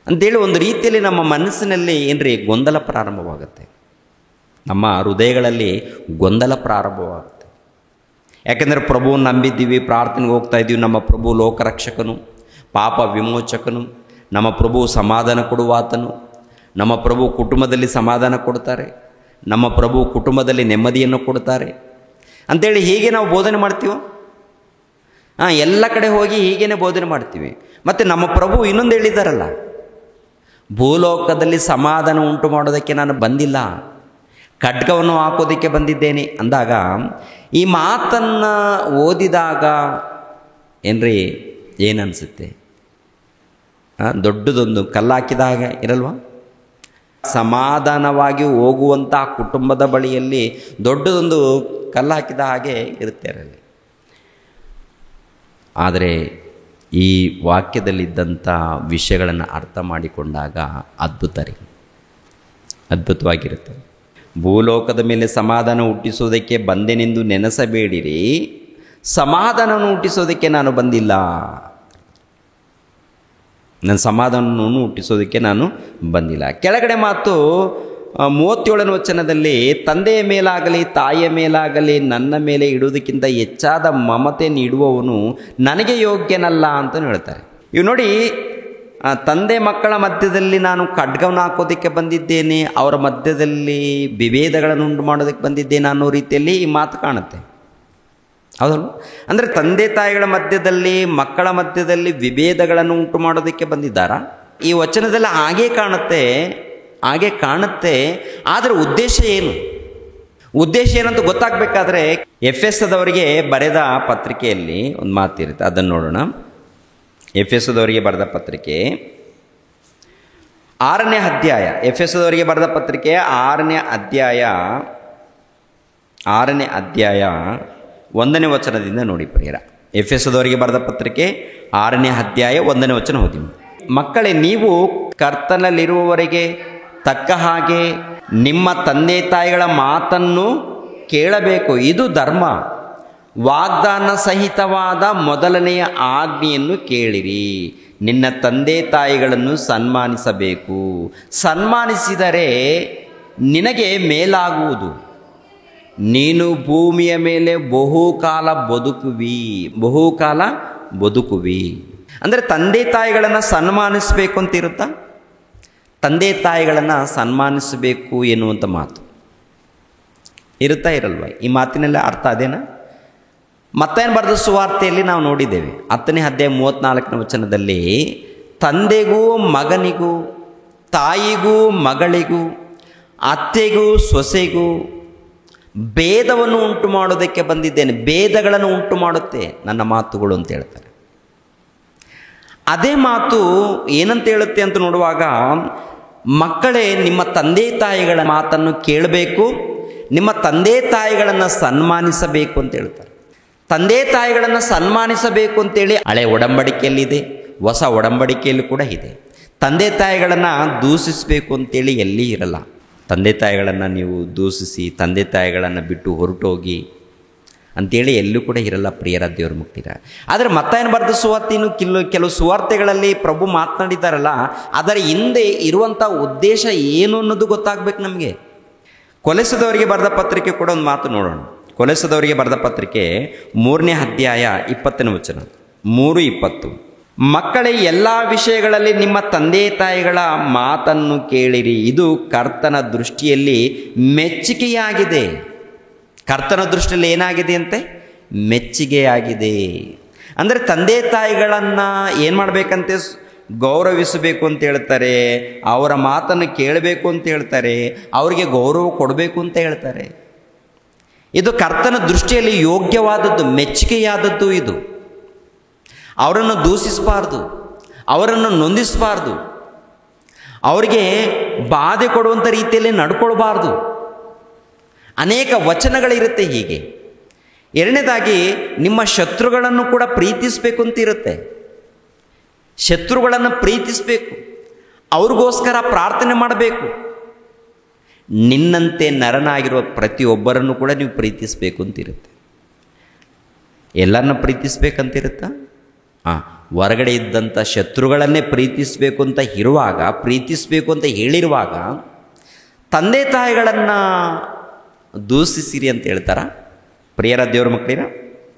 A: ಅಂತೇಳಿ ಒಂದು ರೀತಿಯಲ್ಲಿ ನಮ್ಮ ಮನಸ್ಸಿನಲ್ಲಿ ಏನ್ರಿ ಗೊಂದಲ ಪ್ರಾರಂಭವಾಗುತ್ತೆ. ನಮ್ಮ ಹೃದಯಗಳಲ್ಲಿ ಗೊಂದಲ ಪ್ರಾರಂಭವಾಗುತ್ತೆ. ಯಾಕೆಂದರೆ ಪ್ರಭುವನ್ನು ನಂಬಿದ್ದೀವಿ, ಪ್ರಾರ್ಥನೆಗೆ ಹೋಗ್ತಾ ಇದ್ದೀವಿ. ನಮ್ಮ ಪ್ರಭು ಲೋಕರಕ್ಷಕನು, ಪಾಪ ವಿಮೋಚಕನು, ನಮ್ಮ ಪ್ರಭು ಸಮಾಧಾನ ಕೊಡುವಾತನು, ನಮ್ಮ ಪ್ರಭು ಕುಟುಂಬದಲ್ಲಿ ಸಮಾಧಾನ ಕೊಡ್ತಾರೆ, ನಮ್ಮ ಪ್ರಭು ಕುಟುಂಬದಲ್ಲಿ ನೆಮ್ಮದಿಯನ್ನು ಕೊಡ್ತಾರೆ ಅಂಥೇಳಿ ಹೀಗೆ ನಾವು ಬೋಧನೆ ಮಾಡ್ತೀವೋ? ಎಲ್ಲ ಕಡೆ ಹೋಗಿ ಹೀಗೇನೆ ಬೋಧನೆ ಮಾಡ್ತೀವಿ. ಮತ್ತು ನಮ್ಮ ಪ್ರಭು ಇನ್ನೊಂದು ಹೇಳಿದ್ದಾರಲ್ಲ, ಭೂಲೋಕದಲ್ಲಿ ಸಮಾಧಾನ ಉಂಟು ಮಾಡೋದಕ್ಕೆ ನಾನು ಬಂದಿಲ್ಲ, ಖಡ್ಗವನ್ನು ಹಾಕೋದಕ್ಕೆ ಬಂದಿದ್ದೇನೆ ಅಂದಾಗ ಈ ಮಾತನ್ನು ಓದಿದಾಗ ಏನ್ರಿ ಏನನ್ಸುತ್ತೆ? ದೊಡ್ಡದೊಂದು ಕಲ್ಲಾಕಿದಾಗ ಇರಲ್ವ? ಸಮಾಧಾನವಾಗಿ ಹೋಗುವಂಥ ಕುಟುಂಬದ ಬಳಿಯಲ್ಲಿ ದೊಡ್ಡದೊಂದು ಕಲ್ಲು ಹಾಕಿದ ಹಾಗೆ ಇರುತ್ತೆ ಅದರಲ್ಲಿ. ಆದರೆ ಈ ವಾಕ್ಯದಲ್ಲಿದ್ದಂಥ ವಿಷಯಗಳನ್ನು ಅರ್ಥ ಮಾಡಿಕೊಂಡಾಗ ಅದ್ಭುತವಾಗಿರುತ್ತೆ. ಭೂಲೋಕದ ಮೇಲೆ ಸಮಾಧಾನ ಹುಟ್ಟಿಸೋದಕ್ಕೆ ಬಂದೆನೆಂದು ನೆನೆಸಬೇಡಿರಿ, ಸಮಾಧಾನವನ್ನು ಹುಟ್ಟಿಸೋದಕ್ಕೆ ನಾನು ಬಂದಿಲ್ಲ. ನನ್ನ ಸಮಾಧಾನವನ್ನು ಹುಟ್ಟಿಸೋದಕ್ಕೆ ನಾನು ಬಂದಿಲ್ಲ. ಕೆಳಗಡೆ ಮಾತು 37ನೇ ವಚನದಲ್ಲಿ, ತಂದೆಯ ಮೇಲಾಗಲಿ ತಾಯಿಯ ಮೇಲಾಗಲಿ ನನ್ನ ಮೇಲೆ ಇಡುವುದಕ್ಕಿಂತ ಹೆಚ್ಚಾದ ಮಮತೆ ನೀಡುವವನು ನನಗೆ ಯೋಗ್ಯನಲ್ಲ ಅಂತ ಹೇಳ್ತಾರೆ. ಇವು ನೋಡಿ, ತಂದೆ ಮಕ್ಕಳ ಮಧ್ಯದಲ್ಲಿ ನಾನು ಖಡ್ಗವನ್ನು ಹಾಕೋದಕ್ಕೆ ಬಂದಿದ್ದೇನೆ, ಅವರ ಮಧ್ಯದಲ್ಲಿ ವಿಭೇದಗಳನ್ನು ಉಂಟು ಮಾಡೋದಕ್ಕೆ ಬಂದಿದ್ದೇನೆ ಅನ್ನೋ ರೀತಿಯಲ್ಲಿ ಈ ಮಾತು ಕಾಣುತ್ತೆ. ಹೌದಲ್ಲ? ಅಂದರೆ ತಂದೆ ತಾಯಿಗಳ ಮಧ್ಯದಲ್ಲಿ ಮಕ್ಕಳ ಮಧ್ಯದಲ್ಲಿ ವಿಭೇದಗಳನ್ನು ಉಂಟು ಮಾಡೋದಕ್ಕೆ ಬಂದಿದ್ದಾರಾ? ಈ ವಚನದಲ್ಲಿ ಹಾಗೇ ಕಾಣುತ್ತೆ. ಆದರೆ ಉದ್ದೇಶ ಏನಂತ ಗೊತ್ತಾಗಬೇಕಾದ್ರೆ ಎಫೆಸದವರಿಗೆ ಬರೆದ ಪತ್ರಿಕೆಯಲ್ಲಿ ಒಂದು ಮಾತಿರುತ್ತೆ, ಅದನ್ನು ನೋಡೋಣ. ಎಫೆಸದವರಿಗೆ ಬರೆದ ಪತ್ರಿಕೆ 6ನೇ ಅಧ್ಯಾಯ, ಎಫೆಸದವರಿಗೆ ಬರೆದ ಪತ್ರಿಕೆ 6ನೇ ಅಧ್ಯಾಯ 1ನೇ ವಚನದಿಂದ ನೋಡಿ ಪ್ರಿಯರ. ಎಫೆಸದವರಿಗೆ ಬರೆದ ಪತ್ರಿಕೆ 6ನೇ ಅಧ್ಯಾಯ 1ನೇ ವಚನ ಓದಿ. ಮಕ್ಕಳೇ, ನೀವು ಕರ್ತನಲ್ಲಿರುವವರೆಗೆ ತಕ್ಕ ಹಾಗೆ ನಿಮ್ಮ ತಂದೆ ತಾಯಿಗಳ ಮಾತನ್ನು ಕೇಳಬೇಕು, ಇದು ಧರ್ಮ. ವಾಗ್ದಾನ ಸಹಿತವಾದ ಮೊದಲನೆಯ ಆಜ್ಞೆಯನ್ನು ಕೇಳಿರಿ, ನಿನ್ನ ತಂದೆ ತಾಯಿಗಳನ್ನು ಸನ್ಮಾನಿಸಬೇಕು, ಸನ್ಮಾನಿಸಿದರೆ ನಿನಗೆ ಮೇಲಾಗುವುದು, ನೀನು ಭೂಮಿಯ ಮೇಲೆ ಬಹುಕಾಲ ಬದುಕುವಿ. ಅಂದರೆ ತಂದೆ ತಾಯಿಗಳನ್ನು ಸನ್ಮಾನಿಸಬೇಕು ಅಂತ ಇರುತ್ತಾ? ತಂದೆ ತಾಯಿಗಳನ್ನು ಸನ್ಮಾನಿಸಬೇಕು ಎನ್ನುವಂಥ ಮಾತು ಇರುತ್ತಾ ಇರಲ್ವ? ಈ ಮಾತಿನೆಲ್ಲ ಅರ್ಥ ಅದೇನಾ? ಮತ್ತೇನು ಬರೆದ ಸುವಾರ್ತೆಯಲ್ಲಿ ನಾವು ನೋಡಿದ್ದೇವೆ 10ನೇ ಅಧ್ಯಾಯ 34ನೇ ವಚನದಲ್ಲಿ, ತಂದೆಗೂ ಮಗನಿಗೂ, ತಾಯಿಗೂ ಮಗಳಿಗೂ, ಅತ್ತೆಗೂ ಸೊಸೆಗೂ ಭೇದವನ್ನು ಉಂಟು ಮಾಡೋದಕ್ಕೆ ಬಂದಿದ್ದೇನೆ. ಭೇದಗಳನ್ನು ಉಂಟು ಮಾಡುತ್ತೆ ನನ್ನ ಮಾತುಗಳು ಅಂತ ಹೇಳ್ತಾರೆ. ಅದೇ ಮಾತು ಏನಂತ ಹೇಳುತ್ತೆ ಅಂತ ನೋಡುವಾಗ, ಮಕ್ಕಳೇ ನಿಮ್ಮ ತಂದೆ ತಾಯಿಗಳ ಮಾತನ್ನು ಕೇಳಬೇಕು, ನಿಮ್ಮ ತಂದೆ ತಾಯಿಗಳನ್ನು ಸನ್ಮಾನಿಸಬೇಕು ಅಂತ ಹೇಳ್ತಾರೆ. ತಂದೆ ತಾಯಿಗಳನ್ನು ಸನ್ಮಾನಿಸಬೇಕು ಅಂತೇಳಿ ಹಳೆ ಒಡಂಬಡಿಕೆಯಲ್ಲಿದೆ, ಹೊಸ ಒಡಂಬಡಿಕೆಯಲ್ಲಿ ಕೂಡ ಇದೆ. ತಂದೆ ತಾಯಿಗಳನ್ನು ದೂಷಿಸಬೇಕು ಅಂತೇಳಿ ಎಲ್ಲಿ ಇರಲ್ಲ. ತಂದೆ ತಾಯಿಗಳನ್ನು ನೀವು ದೂಷಿಸಿ ತಂದೆ ತಾಯಿಗಳನ್ನು ಬಿಟ್ಟು ಹೊರಟೋಗಿ ಅಂಥೇಳಿ ಎಲ್ಲೂ ಕೂಡ ಇರಲ್ಲ ಪ್ರಿಯರ ದೇವ್ರ ಮುಕ್ತಿರ. ಆದರೆ ಮತ್ತಾಯನ ಬರೆದ ಸುವಾರ್ತೆಯನ್ನು ಕೆಲವು ಸುವಾರ್ತೆಗಳಲ್ಲಿ ಪ್ರಭು ಮಾತನಾಡಿದ್ದಾರಲ್ಲ, ಅದರ ಹಿಂದೆ ಇರುವಂಥ ಉದ್ದೇಶ ಏನು ಅನ್ನೋದು ಗೊತ್ತಾಗಬೇಕು ನಮಗೆ. ಕೊಲೆಸದವರಿಗೆ ಬರೆದ ಪತ್ರಿಕೆ ಕೂಡ ಒಂದು ಮಾತು ನೋಡೋಣ. ಕೊಲೆಸದವರಿಗೆ ಬರೆದ ಪತ್ರಿಕೆ 3ನೇ ಅಧ್ಯಾಯ 20ನೇ ವಚನ, 3:20. ಮಕ್ಕಳೇ, ಎಲ್ಲ ವಿಷಯಗಳಲ್ಲಿ ನಿಮ್ಮ ತಂದೆ ತಾಯಿಗಳ ಮಾತನ್ನು ಕೇಳಿರಿ, ಇದು ಕರ್ತನ ದೃಷ್ಟಿಯಲ್ಲಿ ಮೆಚ್ಚುಗೆಯಾಗಿದೆ. ಕರ್ತನ ದೃಷ್ಟಿಯಲ್ಲಿ ಏನಾಗಿದೆ ಅಂತೆ? ಮೆಚ್ಚುಗೆಯಾಗಿದೆ. ಅಂದರೆ ತಂದೆ ತಾಯಿಗಳನ್ನು ಏನು ಮಾಡಬೇಕಂತೆ? ಗೌರವಿಸಬೇಕು ಅಂತ ಹೇಳ್ತಾರೆ, ಅವರ ಮಾತನ್ನು ಕೇಳಬೇಕು ಅಂತ ಹೇಳ್ತಾರೆ, ಅವರಿಗೆ ಗೌರವ ಕೊಡಬೇಕು ಅಂತ ಹೇಳ್ತಾರೆ. ಇದು ಕರ್ತನ ದೃಷ್ಟಿಯಲ್ಲಿ ಯೋಗ್ಯವಾದದ್ದು, ಮೆಚ್ಚುಗೆಯಾದದ್ದು. ಇದು ಅವರನ್ನು ದೂಷಿಸಬಾರ್ದು, ಅವರನ್ನು ನೊಂದಿಸಬಾರ್ದು, ಅವರಿಗೆ ಬಾಧೆ ಕೊಡುವಂಥ ರೀತಿಯಲ್ಲಿ ನಡ್ಕೊಳ್ಬಾರ್ದು. ಅನೇಕ ವಚನಗಳಿರುತ್ತೆ ಹೀಗೆ. ಎರಡನೇದಾಗಿ, ನಿಮ್ಮ ಶತ್ರುಗಳನ್ನು ಕೂಡ ಪ್ರೀತಿಸಬೇಕು ಅಂತ ಇರುತ್ತೆ. ಶತ್ರುಗಳನ್ನು ಪ್ರೀತಿಸಬೇಕು, ಅವ್ರಿಗೋಸ್ಕರ ಪ್ರಾರ್ಥನೆ ಮಾಡಬೇಕು. ನಿನ್ನಂತೆ ನರನಾಗಿರುವ ಪ್ರತಿಯೊಬ್ಬರನ್ನು ಕೂಡ ನೀವು ಪ್ರೀತಿಸಬೇಕು ಅಂತಿರುತ್ತೆ. ಎಲ್ಲರನ್ನ ಪ್ರೀತಿಸ್ಬೇಕಂತಿರುತ್ತಾ? ಹೊರಗಡೆ ಇದ್ದಂಥ ಶತ್ರುಗಳನ್ನೇ ಪ್ರೀತಿಸಬೇಕು ಅಂತ ಇರುವಾಗ, ಪ್ರೀತಿಸಬೇಕು ಅಂತ ಹೇಳಿರುವಾಗ ತಂದೆ ತಾಯಿಗಳನ್ನು ದೂಷಿಸಿರಿ ಅಂತ ಹೇಳ್ತಾರ? ಪ್ರಿಯರ ದೇವ್ರ ಮಕ್ಕಳಿರ,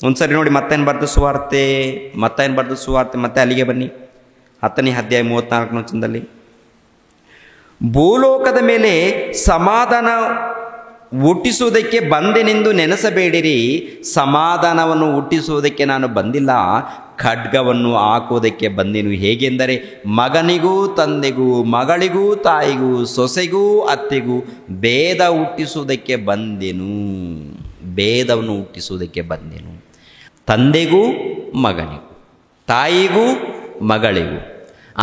A: ಒಂದು ಸರಿ ನೋಡಿ ಮತ್ತೇನು ಬರೆದ ಸುವಾರ್ತೆ ಮತ್ತೆ ಅಲ್ಲಿಗೆ ಬನ್ನಿ. 10ನೇ ಅಧ್ಯಾಯ 34ನೇ ವಚನದಲ್ಲಿ, ಭೂಲೋಕದ ಮೇಲೆ ಸಮಾಧಾನ ಹುಟ್ಟಿಸುವುದಕ್ಕೆ ಬಂದೆನೆಂದು ನೆನೆಸಬೇಡಿರಿ, ಸಮಾಧಾನವನ್ನು ಹುಟ್ಟಿಸುವುದಕ್ಕೆ ನಾನು ಬಂದಿಲ್ಲ, ಖಡ್ಗವನ್ನು ಹಾಕುವುದಕ್ಕೆ ಬಂದೆನು. ಹೇಗೆಂದರೆ ಮಗನಿಗೂ ತಂದೆಗೂ, ಮಗಳಿಗೂ ತಾಯಿಗೂ, ಸೊಸೆಗೂ ಅತ್ತೆಗೂ ಭೇದ ಹುಟ್ಟಿಸುವುದಕ್ಕೆ ಬಂದೆನು. ಭೇದವನ್ನು ಹುಟ್ಟಿಸುವುದಕ್ಕೆ ಬಂದೆನು. ತಂದೆಗೂ ಮಗನಿಗೂ, ತಾಯಿಗೂ ಮಗಳಿಗೂ,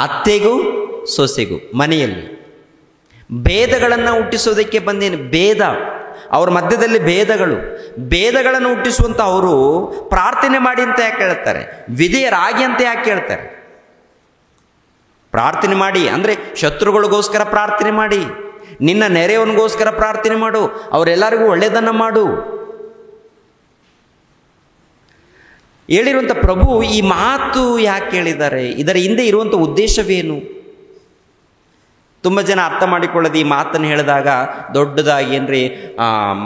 A: ಅತ್ತೆಗೂ ಸೊಸೆಗೂ ಮನೆಯಲ್ಲಿ ಭೇದಗಳನ್ನು ಹುಟ್ಟಿಸೋದಕ್ಕೆ ಬಂದೇನು. ಭೇದ, ಅವ್ರ ಮಧ್ಯದಲ್ಲಿ ಭೇದಗಳನ್ನು ಹುಟ್ಟಿಸುವಂಥ ಅವರು ಪ್ರಾರ್ಥನೆ ಮಾಡಿ ಅಂತ ಯಾಕೆ ಹೇಳ್ತಾರೆ? ವಿಧೇಯರಾಗಿ ಅಂತ ಯಾಕೆ ಹೇಳ್ತಾರೆ? ಪ್ರಾರ್ಥನೆ ಮಾಡಿ ಅಂದರೆ ಶತ್ರುಗಳಿಗೋಸ್ಕರ ಪ್ರಾರ್ಥನೆ ಮಾಡಿ, ನಿನ್ನ ನೆರೆಯವನಿಗೋಸ್ಕರ ಪ್ರಾರ್ಥನೆ ಮಾಡು, ಅವರೆಲ್ಲರಿಗೂ ಒಳ್ಳೆಯದನ್ನು ಮಾಡು ಹೇಳಿರುವಂಥ ಪ್ರಭು ಈ ಮಾತು ಯಾಕೆ ಹೇಳಿದ್ದಾರೆ? ಇದರ ಹಿಂದೆ ಇರುವಂಥ ಉದ್ದೇಶವೇನು? ತುಂಬ ಜನ ಅರ್ಥ ಮಾಡಿಕೊಳ್ಳೋದು ಈ ಮಾತನ್ನು ಹೇಳಿದಾಗ ದೊಡ್ಡದಾಗಿ ಏನ್ರಿ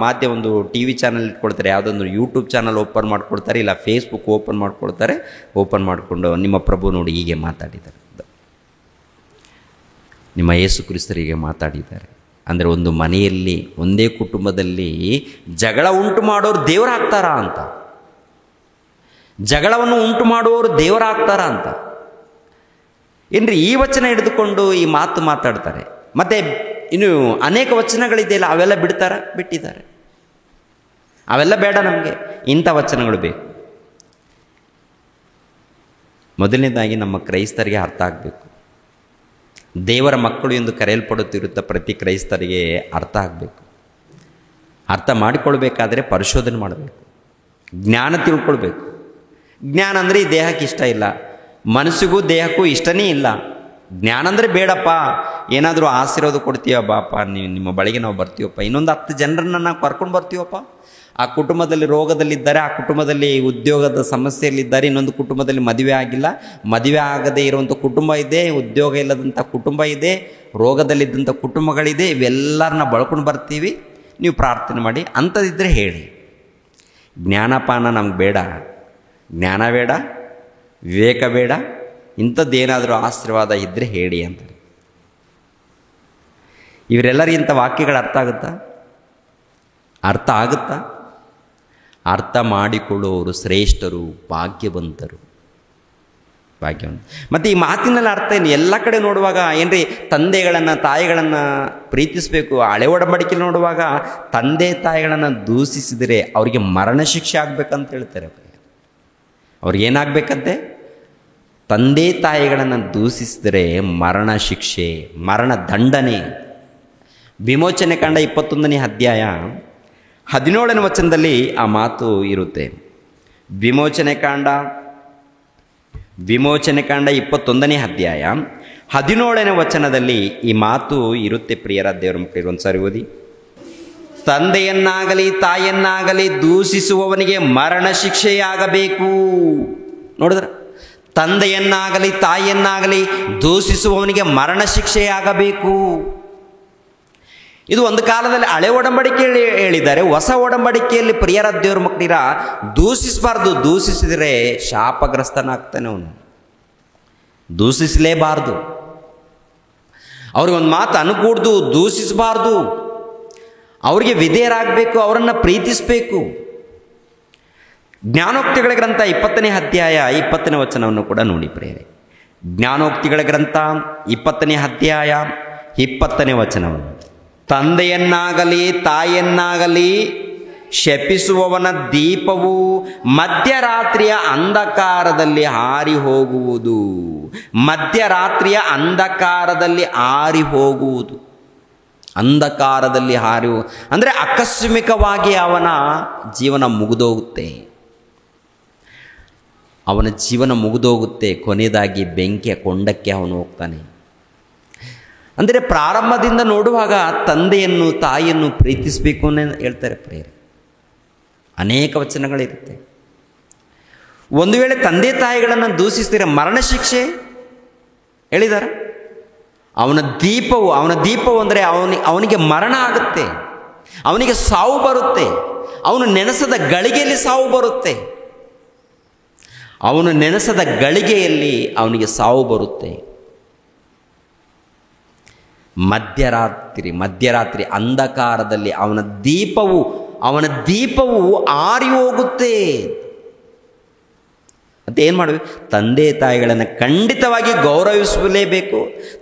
A: ಮಾಧ್ಯಮ ಒಂದು ಟಿ ವಿ ಚಾನಲ್ ಇಟ್ಕೊಳ್ತಾರೆ, ಯಾವುದೊಂದು ಯೂಟ್ಯೂಬ್ ಚಾನಲ್ ಓಪನ್ ಮಾಡ್ಕೊಳ್ತಾರೆ, ಇಲ್ಲ ಫೇಸ್ಬುಕ್ ಓಪನ್ ಮಾಡ್ಕೊಳ್ತಾರೆ. ಓಪನ್ ಮಾಡಿಕೊಂಡು ನಿಮ್ಮ ಪ್ರಭು ನೋಡಿ ಹೀಗೆ ಮಾತಾಡಿದ್ದಾರೆ, ನಿಮ್ಮ ಯೇಸು ಕ್ರಿಸ್ತರಿಗೆ ಮಾತಾಡಿದ್ದಾರೆ ಅಂದರೆ ಒಂದು ಮನೆಯಲ್ಲಿ ಒಂದೇ ಕುಟುಂಬದಲ್ಲಿ ಜಗಳ ಉಂಟು ಮಾಡೋರು ದೇವರಾಗ್ತಾರಾ ಅಂತ, ಜಗಳವನ್ನು ಉಂಟು ಮಾಡುವವರು ದೇವರಾಗ್ತಾರಾ ಅಂತ ಏನ್ರಿ ಈ ವಚನ ಹಿಡಿದುಕೊಂಡು ಈ ಮಾತು ಮಾತಾಡ್ತಾರೆ. ಮತ್ತು ಇನ್ನು ಅನೇಕ ವಚನಗಳಿದೆಯಲ್ಲ ಅವೆಲ್ಲ ಬಿಟ್ಟಿದ್ದಾರೆ. ಅವೆಲ್ಲ ಬೇಡ, ನಮಗೆ ಇಂಥ ವಚನಗಳು ಬೇಕು. ಮೊದಲನೇದಾಗಿ ನಮ್ಮ ಕ್ರೈಸ್ತರಿಗೆ ಅರ್ಥ ಆಗಬೇಕು. ದೇವರ ಮಕ್ಕಳು ಎಂದು ಕರೆಯಲ್ಪಡುತ್ತಿರುತ್ತ ಪ್ರತಿ ಕ್ರೈಸ್ತರಿಗೆ ಅರ್ಥ ಆಗಬೇಕು. ಅರ್ಥ ಮಾಡಿಕೊಳ್ಬೇಕಾದ್ರೆ ಪರಿಶೋಧನೆ ಮಾಡಬೇಕು, ಜ್ಞಾನ ತಿಳ್ಕೊಳ್ಬೇಕು. ಜ್ಞಾನ ಅಂದರೆ ಈ ದೇಹಕ್ಕೆ ಇಷ್ಟ ಇಲ್ಲ, ಮನಸ್ಸಿಗೂ ದೇಹಕ್ಕೂ ಇಷ್ಟನೇ ಇಲ್ಲ. ಜ್ಞಾನ ಅಂದರೆ ಬೇಡಪ್ಪ, ಏನಾದರೂ ಆಶೀರ್ವಾದ ಕೊಡ್ತೀವ ಬಾಪ, ನಿಮ್ಮ ಬಳಿಗೆ ನಾವು ಬರ್ತೀವಪ್ಪ, ಇನ್ನೊಂದು 10 ಜನರನ್ನು ನಾವು ಕರ್ಕೊಂಡು ಬರ್ತೀವಪ್ಪ. ಆ ಕುಟುಂಬದಲ್ಲಿ ರೋಗದಲ್ಲಿದ್ದಾರೆ, ಆ ಕುಟುಂಬದಲ್ಲಿ ಉದ್ಯೋಗದ ಸಮಸ್ಯೆಯಲ್ಲಿದ್ದಾರೆ, ಇನ್ನೊಂದು ಕುಟುಂಬದಲ್ಲಿ ಮದುವೆ ಆಗಿಲ್ಲ, ಮದುವೆ ಆಗದೇ ಇರುವಂಥ ಕುಟುಂಬ ಇದೆ, ಉದ್ಯೋಗ ಇಲ್ಲದಂಥ ಕುಟುಂಬ ಇದೆ, ರೋಗದಲ್ಲಿದ್ದಂಥ ಕುಟುಂಬಗಳಿದೆ, ಇವೆಲ್ಲರನ್ನ ಬಳಕೊಂಡು ಬರ್ತೀವಿ, ನೀವು ಪ್ರಾರ್ಥನೆ ಮಾಡಿ ಅಂಥದ್ದಿದ್ದರೆ ಹೇಳಿ. ಜ್ಞಾನಪಾನ ನಮ್ಗೆ ಬೇಡ, ಜ್ಞಾನ ಬೇಡ, ವಿವೇಕ ಬೇಡ, ಇಂಥದ್ದೇನಾದರೂ ಆಶೀರ್ವಾದ ಇದ್ದರೆ ಹೇಳಿ ಅಂತಾರೆ. ಇವರೆಲ್ಲರಿಗಿಂತ ಇಂಥ ವಾಕ್ಯಗಳು ಅರ್ಥ ಆಗುತ್ತಾ? ಅರ್ಥ ಆಗುತ್ತಾ? ಅರ್ಥ ಮಾಡಿಕೊಳ್ಳುವವರು ಶ್ರೇಷ್ಠರು, ಭಾಗ್ಯವಂತರು. ಮತ್ತು ಈ ಮಾತಿನಲ್ಲಿ ಅರ್ಥ ಏನು? ಎಲ್ಲ ಕಡೆ ನೋಡುವಾಗ ಏನ್ರಿ ತಂದೆಗಳನ್ನು ತಾಯಿಗಳನ್ನು ಪ್ರೀತಿಸಬೇಕು. ಹಳೆ ಒಡಂಬಡಿಕೆ ನೋಡುವಾಗ ತಂದೆ ತಾಯಿಗಳನ್ನು ದೂಷಿಸಿದರೆ ಅವರಿಗೆ ಮರಣ ಶಿಕ್ಷೆ ಆಗಬೇಕಂತ ಹೇಳ್ತಾರೆ. ಅವ್ರಿಗೇನಾಗಬೇಕಂತೆ? ತಂದೆ ತಾಯಿಗಳನ್ನು ದೂಷಿಸಿದರೆ ಮರಣ ಶಿಕ್ಷೆ, ಮರಣ ದಂಡನೆ. ವಿಮೋಚನೆ ಕಾಂಡ 21ನೇ ಅಧ್ಯಾಯ 17ನೇ ವಚನದಲ್ಲಿ ಆ ಮಾತು ಇರುತ್ತೆ. ವಿಮೋಚನೆ ಕಾಂಡ 21ನೇ ಅಧ್ಯಾಯ 17ನೇ ವಚನದಲ್ಲಿ ಈ ಮಾತು ಇರುತ್ತೆ. ಪ್ರಿಯರ ದೇವರ ಮಕ್ಕಳಿಗೆ ಒಂದ್ಸಾರಿ ಓದಿ. ತಂದೆಯನ್ನಾಗಲಿ ತಾಯಿಯನ್ನಾಗಲಿ ದೂಷಿಸುವವನಿಗೆ ಮರಣ ಶಿಕ್ಷೆಯಾಗಬೇಕು. ನೋಡಿದ್ರ, ತಂದೆಯನ್ನಾಗಲಿ ತಾಯಿಯನ್ನಾಗಲಿ ದೂಷಿಸುವವನಿಗೆ ಮರಣ ಶಿಕ್ಷೆಯಾಗಬೇಕು. ಇದು ಒಂದು ಕಾಲದಲ್ಲಿ ಹಳೆ ಒಡಂಬಡಿಕೆಯಲ್ಲಿ ಹೇಳಿದ್ದಾರೆ. ಹೊಸ ಒಡಂಬಡಿಕೆಯಲ್ಲಿ ಪ್ರಿಯರ ದೇವರ ಮಕ್ಕಳಿರ ದೂಷಿಸಬಾರ್ದು. ದೂಷಿಸಿದರೆ ಶಾಪಗ್ರಸ್ತನಾಗ್ತಾನೆ ಅವನು. ದೂಷಿಸಲೇಬಾರ್ದು. ಅವ್ರಿಗೊಂದು ಮಾತು ಅನುಕೂಡ್ದು, ದೂಷಿಸಬಾರ್ದು. ಅವರಿಗೆ ವಿಧೇಯರಾಗಬೇಕು, ಅವರನ್ನು ಪ್ರೀತಿಸಬೇಕು. ಜ್ಞಾನೋಕ್ತಿಗಳ ಗ್ರಂಥ 20ನೇ ಅಧ್ಯಾಯ 20ನೇ ವಚನವನ್ನು ಕೂಡ ನೋಡಿ ಪ್ರಿಯರೇ. ಜ್ಞಾನೋಕ್ತಿಗಳ ಗ್ರಂಥ 20ನೇ ಅಧ್ಯಾಯ 20ನೇ ವಚನವನ್ನು, ತಂದೆಯನ್ನಾಗಲಿ ತಾಯಿಯನ್ನಾಗಲಿ ಶಪಿಸುವವನ ದೀಪವು ಮಧ್ಯರಾತ್ರಿಯ ಅಂಧಕಾರದಲ್ಲಿ ಹಾರಿ ಹೋಗುವುದು. ಮಧ್ಯರಾತ್ರಿಯ ಅಂಧಕಾರದಲ್ಲಿ ಹಾರಿ ಹೋಗುವುದು. ಅಂಧಕಾರದಲ್ಲಿ ಹಾರಿ ಅಂದರೆ ಆಕಸ್ಮಿಕವಾಗಿ ಅವನ ಜೀವನ ಮುಗಿದೋಗುತ್ತೆ. ಅವನ ಜೀವನ ಮುಗಿದೋಗುತ್ತೆ. ಕೊನೆಯದಾಗಿ ಬೆಂಕಿಯ ಕೊಂಡಕ್ಕೆ ಅವನು ಹೋಗ್ತಾನೆ. ಅಂದರೆ ಪ್ರಾರಂಭದಿಂದ ನೋಡುವಾಗ ತಂದೆಯನ್ನು ತಾಯಿಯನ್ನು ಪ್ರೀತಿಸಬೇಕು ಅನ್ನೋ ಹೇಳ್ತಾರೆ ಪ್ರಿಯರೇ. ಅನೇಕ ವಚನಗಳಿರುತ್ತೆ. ಒಂದು ವೇಳೆ ತಂದೆ ತಾಯಿಗಳನ್ನು ದೂಷಿಸಿದರೆ ಮರಣ ಶಿಕ್ಷೆ ಹೇಳಿದ್ದಾರೆ. ಅವನ ದೀಪವು ಅಂದರೆ ಅವನಿಗೆ ಮರಣ ಆಗುತ್ತೆ, ಅವನಿಗೆ ಸಾವು ಬರುತ್ತೆ. ಅವನು ನೆನೆಸದ ಗಳಿಗೆಯಲ್ಲಿ ಸಾವು ಬರುತ್ತೆ. ಅವನು ನೆನೆಸದ ಗಳಿಗೆಯಲ್ಲಿ ಅವನಿಗೆ ಸಾವು ಬರುತ್ತೆ. ಮಧ್ಯರಾತ್ರಿ ಅಂಧಕಾರದಲ್ಲಿ ಅವನ ದೀಪವು ಆರಿ ಹೋಗುತ್ತೆ. ಮತ್ತೆ ಏನು ಮಾಡಬೇಕು? ತಂದೆ ತಾಯಿಗಳನ್ನು ಖಂಡಿತವಾಗಿ ಗೌರವಿಸಲೇಬೇಕು.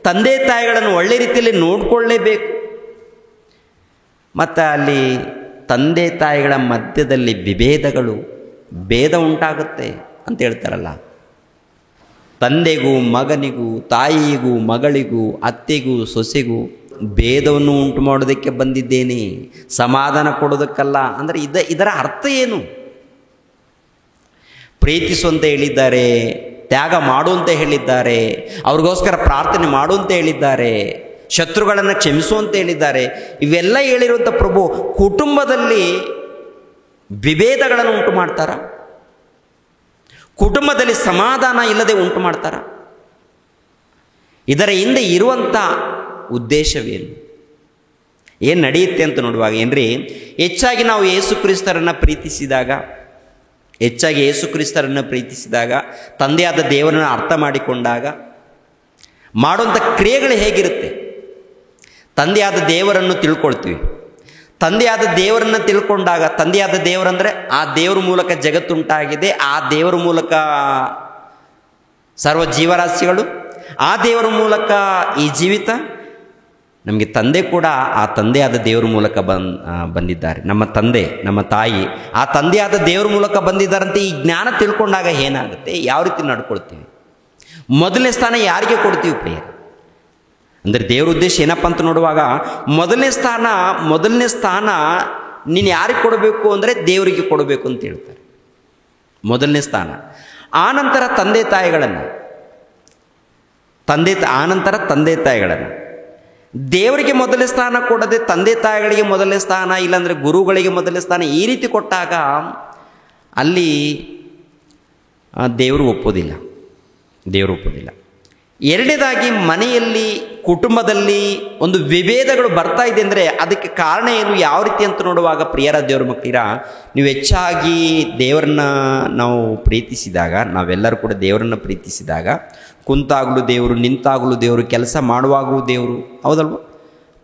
A: ತಂದೆ ತಾಯಿಗಳನ್ನು ಒಳ್ಳೆ ರೀತಿಯಲ್ಲಿ ನೋಡಿಕೊಳ್ಳಲೇಬೇಕು. ಮತ್ತು ಅಲ್ಲಿ ತಂದೆ ತಾಯಿಗಳ ಮಧ್ಯದಲ್ಲಿ ಭೇದ ಉಂಟಾಗುತ್ತೆ ಅಂತ ಹೇಳ್ತಾರಲ್ಲ. ತಂದೆಗೂ ಮಗನಿಗೂ, ತಾಯಿಗೂ ಮಗಳಿಗೂ, ಅತ್ತೆಗೂ ಸೊಸೆಗೂ ಭೇದವನ್ನು ಉಂಟು ಮಾಡೋದಕ್ಕೆ ಬಂದಿದ್ದೇನೆ, ಸಮಾಧಾನ ಕೊಡೋದಕ್ಕಲ್ಲ. ಅಂದರೆ ಇದರ ಅರ್ಥ ಏನು? ಪ್ರೀತಿಸು ಅಂತ ಹೇಳಿದ್ದಾರೆ, ತ್ಯಾಗ ಮಾಡು ಅಂತ ಹೇಳಿದ್ದಾರೆ, ಅವ್ರಿಗೋಸ್ಕರ ಪ್ರಾರ್ಥನೆ ಮಾಡು ಅಂತ ಹೇಳಿದ್ದಾರೆ, ಶತ್ರುಗಳನ್ನು ಕ್ಷಮಿಸು ಅಂತ ಹೇಳಿದ್ದಾರೆ. ಇವೆಲ್ಲ ಹೇಳಿರುವಂಥ ಪ್ರಭು ಕುಟುಂಬದಲ್ಲಿ ವಿಭೇದಗಳನ್ನು ಉಂಟು ಮಾಡ್ತಾರ? ಕುಟುಂಬದಲ್ಲಿ ಸಮಾಧಾನ ಇಲ್ಲದೆ ಉಂಟು ಮಾಡ್ತಾರ? ಇದರ ಹಿಂದೆ ಇರುವಂಥ ಉದ್ದೇಶವೇನು, ಏನು ನಡೆಯುತ್ತೆ ಅಂತ ನೋಡುವಾಗ ಏನ್ರಿ, ಹೆಚ್ಚಾಗಿ ನಾವು ಯೇಸು ಕ್ರಿಸ್ತರನ್ನು ಪ್ರೀತಿಸಿದಾಗ ತಂದೆಯಾದ ದೇವರನ್ನು ಅರ್ಥ ಮಾಡಿಕೊಂಡಾಗ ಮಾಡುವಂಥ ಕ್ರಿಯೆಗಳು ಹೇಗಿರುತ್ತೆ? ತಂದೆಯಾದ ದೇವರನ್ನು ತಿಳ್ಕೊಳ್ತೀವಿ. ತಂದೆಯಾದ ದೇವರನ್ನು ತಿಳ್ಕೊಂಡಾಗ, ತಂದೆಯಾದ ದೇವರಂದರೆ ಆ ದೇವರ ಮೂಲಕ ಜಗತ್ತುಂಟಾಗಿದೆ, ಆ ದೇವರ ಮೂಲಕ ಸರ್ವ ಜೀವರಾಶಿಗಳು, ಆ ದೇವರ ಮೂಲಕ ಈ ಜೀವಿತ. ನಮಗೆ ತಂದೆ ಕೂಡ ಆ ತಂದೆಯಾದ ದೇವರ ಮೂಲಕ ಬಂದಿದ್ದಾರೆ. ನಮ್ಮ ತಂದೆ, ನಮ್ಮ ತಾಯಿ ಆ ತಂದೆಯಾದ ದೇವರ ಮೂಲಕ ಬಂದಿದ್ದಾರಂತೆ. ಈ ಜ್ಞಾನ ತಿಳ್ಕೊಂಡಾಗ ಏನಾಗುತ್ತೆ, ಯಾವ ರೀತಿ ನಡ್ಕೊಳ್ತೀವಿ? ಮೊದಲನೇ ಸ್ಥಾನ ಯಾರಿಗೆ ಕೊಡ್ತೀವಿ ಪ್ರಿಯರೇ? ಅಂದರೆ ದೇವ್ರ ಉದ್ದೇಶ ಏನಪ್ಪ ಅಂತ ನೋಡುವಾಗ, ಮೊದಲನೇ ಸ್ಥಾನ ನೀನು ಯಾರಿಗೆ ಕೊಡಬೇಕು ಅಂದರೆ ದೇವರಿಗೆ ಕೊಡಬೇಕು ಅಂತ ಹೇಳ್ತಾರೆ, ಮೊದಲನೇ ಸ್ಥಾನ. ಆನಂತರ ತಂದೆ ತಾಯಿಗಳನ್ನು ದೇವರಿಗೆ ಮೊದಲನೇ ಸ್ಥಾನ ಕೊಡದೆ ತಂದೆ ತಾಯಿಗಳಿಗೆ ಮೊದಲನೇ ಸ್ಥಾನ, ಇಲ್ಲಾಂದರೆ ಗುರುಗಳಿಗೆ ಮೊದಲನೇ ಸ್ಥಾನ, ಈ ರೀತಿ ಕೊಟ್ಟಾಗ ಅಲ್ಲಿ ದೇವರು ಒಪ್ಪೋದಿಲ್ಲ. ಎರಡನೇದಾಗಿ, ಮನೆಯಲ್ಲಿ ಕುಟುಂಬದಲ್ಲಿ ಒಂದು ವಿಭೇದಗಳು ಬರ್ತಾ ಇದೆ ಅಂದರೆ ಅದಕ್ಕೆ ಕಾರಣ ಏನು, ಯಾವ ರೀತಿ ಅಂತ ನೋಡುವಾಗ ಪ್ರಿಯರ ದೇವ್ರ ಮಕ್ಕಳಿರ, ನೀವು ಹೆಚ್ಚಾಗಿ ದೇವರನ್ನ ನಾವು ಪ್ರೀತಿಸಿದಾಗ, ನಾವೆಲ್ಲರೂ ಕೂಡ ದೇವರನ್ನು ಪ್ರೀತಿಸಿದಾಗ, ಕುಂತಾಗಲೂ ದೇವರು, ನಿಂತಾಗಲೂ ದೇವರು, ಕೆಲಸ ಮಾಡುವಾಗಲೂ ದೇವರು, ಹೌದಲ್ವ?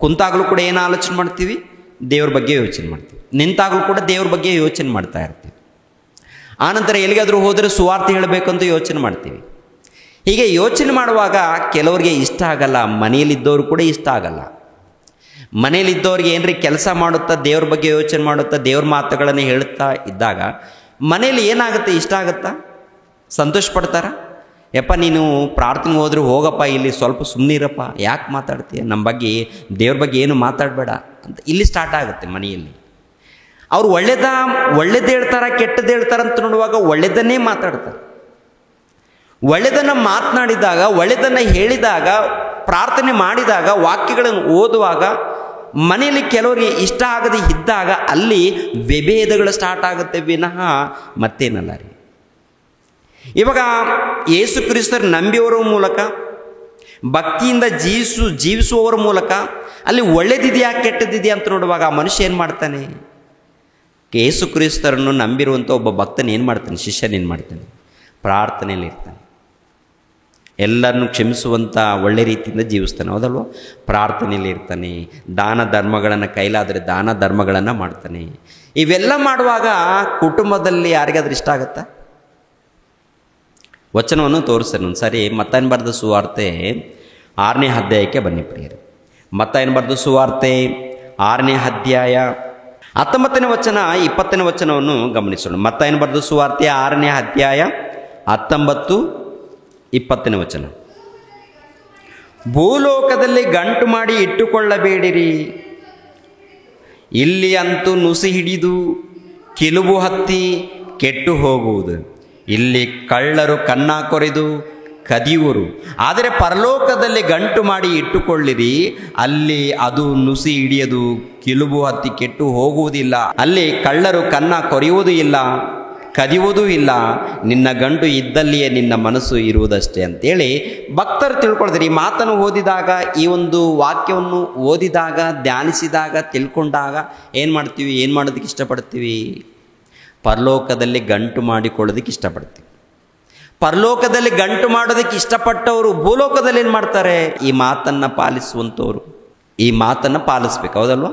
A: ಕುಂತಾಗಲೂ ಕೂಡ ಏನು ಆಲೋಚನೆ ಮಾಡ್ತೀವಿ? ದೇವ್ರ ಬಗ್ಗೆ ಯೋಚನೆ ಮಾಡ್ತೀವಿ. ನಿಂತಾಗಲೂ ಕೂಡ ದೇವ್ರ ಬಗ್ಗೆ ಯೋಚನೆ ಮಾಡ್ತಾ ಇರ್ತೀವಿ. ಆನಂತರ ಎಲ್ಲಿಗಾದರೂ ಹೋದರೆ ಸುವಾರ್ತೆ ಹೇಳಬೇಕಂತ ಯೋಚನೆ ಮಾಡ್ತೀವಿ. ಹೀಗೆ ಯೋಚನೆ ಮಾಡುವಾಗ ಕೆಲವರಿಗೆ ಇಷ್ಟ ಆಗಲ್ಲ, ಮನೆಯಲ್ಲಿದ್ದವರು ಕೂಡ ಇಷ್ಟ ಆಗಲ್ಲ. ಮನೆಯಲ್ಲಿದ್ದವ್ರಿಗೆ ಏನ್ರಿ ಕೆಲಸ ಮಾಡುತ್ತಾ ದೇವ್ರ ಬಗ್ಗೆ ಯೋಚನೆ ಮಾಡುತ್ತಾ ದೇವ್ರ ಮಾತುಗಳನ್ನು ಹೇಳುತ್ತಾ ಇದ್ದಾಗ ಮನೆಯಲ್ಲಿ ಏನಾಗುತ್ತೆ, ಇಷ್ಟ ಆಗುತ್ತಾ? ಸಂತೋಷ ಪಡ್ತಾರ? ಯಪ್ಪ ನೀನು ಪ್ರಾರ್ಥನೆ ಹೋದ್ರೆ ಹೋಗಪ್ಪ, ಇಲ್ಲಿ ಸ್ವಲ್ಪ ಸುಮ್ಮನೆ ಇರಪ್ಪ, ಯಾಕೆ ಮಾತಾಡ್ತೀಯ, ನಮ್ಮ ಬಗ್ಗೆ ದೇವ್ರ ಬಗ್ಗೆ ಏನು ಮಾತಾಡಬೇಡ ಅಂತ ಇಲ್ಲಿ ಸ್ಟಾರ್ಟ್ ಆಗುತ್ತೆ ಮನೆಯಲ್ಲಿ. ಅವ್ರು ಒಳ್ಳೇದು ಹೇಳ್ತಾರ ಕೆಟ್ಟದ್ದು ಹೇಳ್ತಾರಂತ ನೋಡುವಾಗ ಒಳ್ಳೆಯದನ್ನೇ ಮಾತಾಡ್ತಾರೆ. ಒಳ್ಳೆಯದನ್ನು ಮಾತನಾಡಿದಾಗ, ಒಳ್ಳೆಯದನ್ನು ಹೇಳಿದಾಗ, ಪ್ರಾರ್ಥನೆ ಮಾಡಿದಾಗ, ವಾಕ್ಯಗಳನ್ನು ಓದುವಾಗ ಮನೆಯಲ್ಲಿ ಕೆಲವರಿಗೆ ಇಷ್ಟ ಆಗದೆ ಇದ್ದಾಗ ಅಲ್ಲಿ ವಿಭೇದಗಳು ಸ್ಟಾರ್ಟ್ ಆಗುತ್ತೆ ವಿನಃ ಮತ್ತೇನಲ್ಲ ರೀ. ಇವಾಗ ಯೇಸು ಕ್ರಿಸ್ತರು ನಂಬಿಯವರ ಮೂಲಕ, ಭಕ್ತಿಯಿಂದ ಜೀವಿಸುವವರ ಮೂಲಕ ಅಲ್ಲಿ ಒಳ್ಳೇದಿದೆಯಾ ಕೆಟ್ಟದಿದೆಯಾ ಅಂತ ನೋಡುವಾಗ ಆ ಮನುಷ್ಯ ಏನು ಮಾಡ್ತಾನೆ? ಯೇಸು ಕ್ರಿಸ್ತರನ್ನು ನಂಬಿರುವಂಥ ಒಬ್ಬ ಭಕ್ತನ ಏನು ಮಾಡ್ತಾನೆ, ಶಿಷ್ಯನ ಏನು ಮಾಡ್ತಾನೆ? ಪ್ರಾರ್ಥನೆಯಲ್ಲಿ ಇರ್ತಾನೆ, ಎಲ್ಲರನ್ನು ಕ್ಷಮಿಸುವಂಥ ಒಳ್ಳೆ ರೀತಿಯಿಂದ ಜೀವಿಸ್ತಾನೆ, ಹೌದಲ್ವ? ಪ್ರಾರ್ಥನೆಯಲ್ಲಿ ಇರ್ತಾನೆ, ದಾನ ಧರ್ಮಗಳನ್ನು ಕೈಲಾದರೆ ದಾನ ಧರ್ಮಗಳನ್ನು ಮಾಡ್ತಾನೆ. ಇವೆಲ್ಲ ಮಾಡುವಾಗ ಕುಟುಂಬದಲ್ಲಿ ಯಾರಿಗಾದ್ರೂ ಇಷ್ಟ ಆಗುತ್ತಾ? ವಚನವನ್ನು ತೋರಿಸ್ತಾನೆ ಒಂದು ಸಾರಿ. ಮತ್ತಾಯನ ಬರೆದ ಸುವಾರ್ತೆ 6ನೇ ಅಧ್ಯಾಯಕ್ಕೆ ಬನ್ನಿ ಪ್ರಿಯರೇ. ಮತ್ತಾಯನ ಬರೆದ ಸುವಾರ್ತೆ 6ನೇ ಅಧ್ಯಾಯ 19ನೇ ವಚನ 20ನೇ ವಚನವನ್ನು ಗಮನಿಸೋಣ. ಮತ್ತಾಯನ ಬರೆದ ಸುವಾರ್ತೆ 6ನೇ ಅಧ್ಯಾಯ 19, 20ನೇ ವಚನ. ಭೂಲೋಕದಲ್ಲಿ ಗಂಟು ಮಾಡಿ ಇಟ್ಟುಕೊಳ್ಳಬೇಡಿರಿ, ಇಲ್ಲಿ ಅಂತೂ ನುಸಿ ಹಿಡಿದು ಕಿಲುಬು ಹತ್ತಿ ಕೆಟ್ಟು ಹೋಗುವುದು, ಇಲ್ಲಿ ಕಳ್ಳರು ಕನ್ನ ಕೊರೆದು ಕದಿಯುವರು. ಆದರೆ ಪರಲೋಕದಲ್ಲಿ ಗಂಟು ಮಾಡಿ ಇಟ್ಟುಕೊಳ್ಳಿರಿ, ಅಲ್ಲಿ ಅದು ನುಸಿ ಹಿಡಿಯದು, ಕಿಲುಬು ಹತ್ತಿ ಕೆಟ್ಟು ಹೋಗುವುದಿಲ್ಲ, ಅಲ್ಲಿ ಕಳ್ಳರು ಕನ್ನ ಕೊರೆಯುವುದೂ ಇಲ್ಲ, ಕದಿಯುವುದೂ ಇಲ್ಲ. ನಿನ್ನ ಗಂಟು ಇದ್ದಲ್ಲಿಯೇ ನಿನ್ನ ಮನಸ್ಸು ಇರುವುದಷ್ಟೇ ಅಂತೇಳಿ ಭಕ್ತರು ತಿಳ್ಕೊಳ್ತಾರೆ. ಈ ಮಾತನ್ನು ಓದಿದಾಗ, ಈ ಒಂದು ವಾಕ್ಯವನ್ನು ಓದಿದಾಗ, ಧ್ಯಾನಿಸಿದಾಗ, ತಿಳ್ಕೊಂಡಾಗ ಏನು ಮಾಡ್ತೀವಿ, ಏನು ಮಾಡೋದಕ್ಕೆ ಇಷ್ಟಪಡ್ತೀವಿ? ಪರಲೋಕದಲ್ಲಿ ಗಂಟು ಮಾಡಿಕೊಳ್ಳೋದಕ್ಕೆ ಇಷ್ಟಪಡ್ತೀವಿ. ಪರಲೋಕದಲ್ಲಿ ಗಂಟು ಮಾಡೋದಕ್ಕೆ ಇಷ್ಟಪಟ್ಟವರು ಭೂಲೋಕದಲ್ಲಿ ಏನು ಮಾಡ್ತಾರೆ? ಈ ಮಾತನ್ನು ಪಾಲಿಸುವಂಥವ್ರು ಈ ಮಾತನ್ನು ಪಾಲಿಸ್ಬೇಕು, ಹೌದಲ್ವ?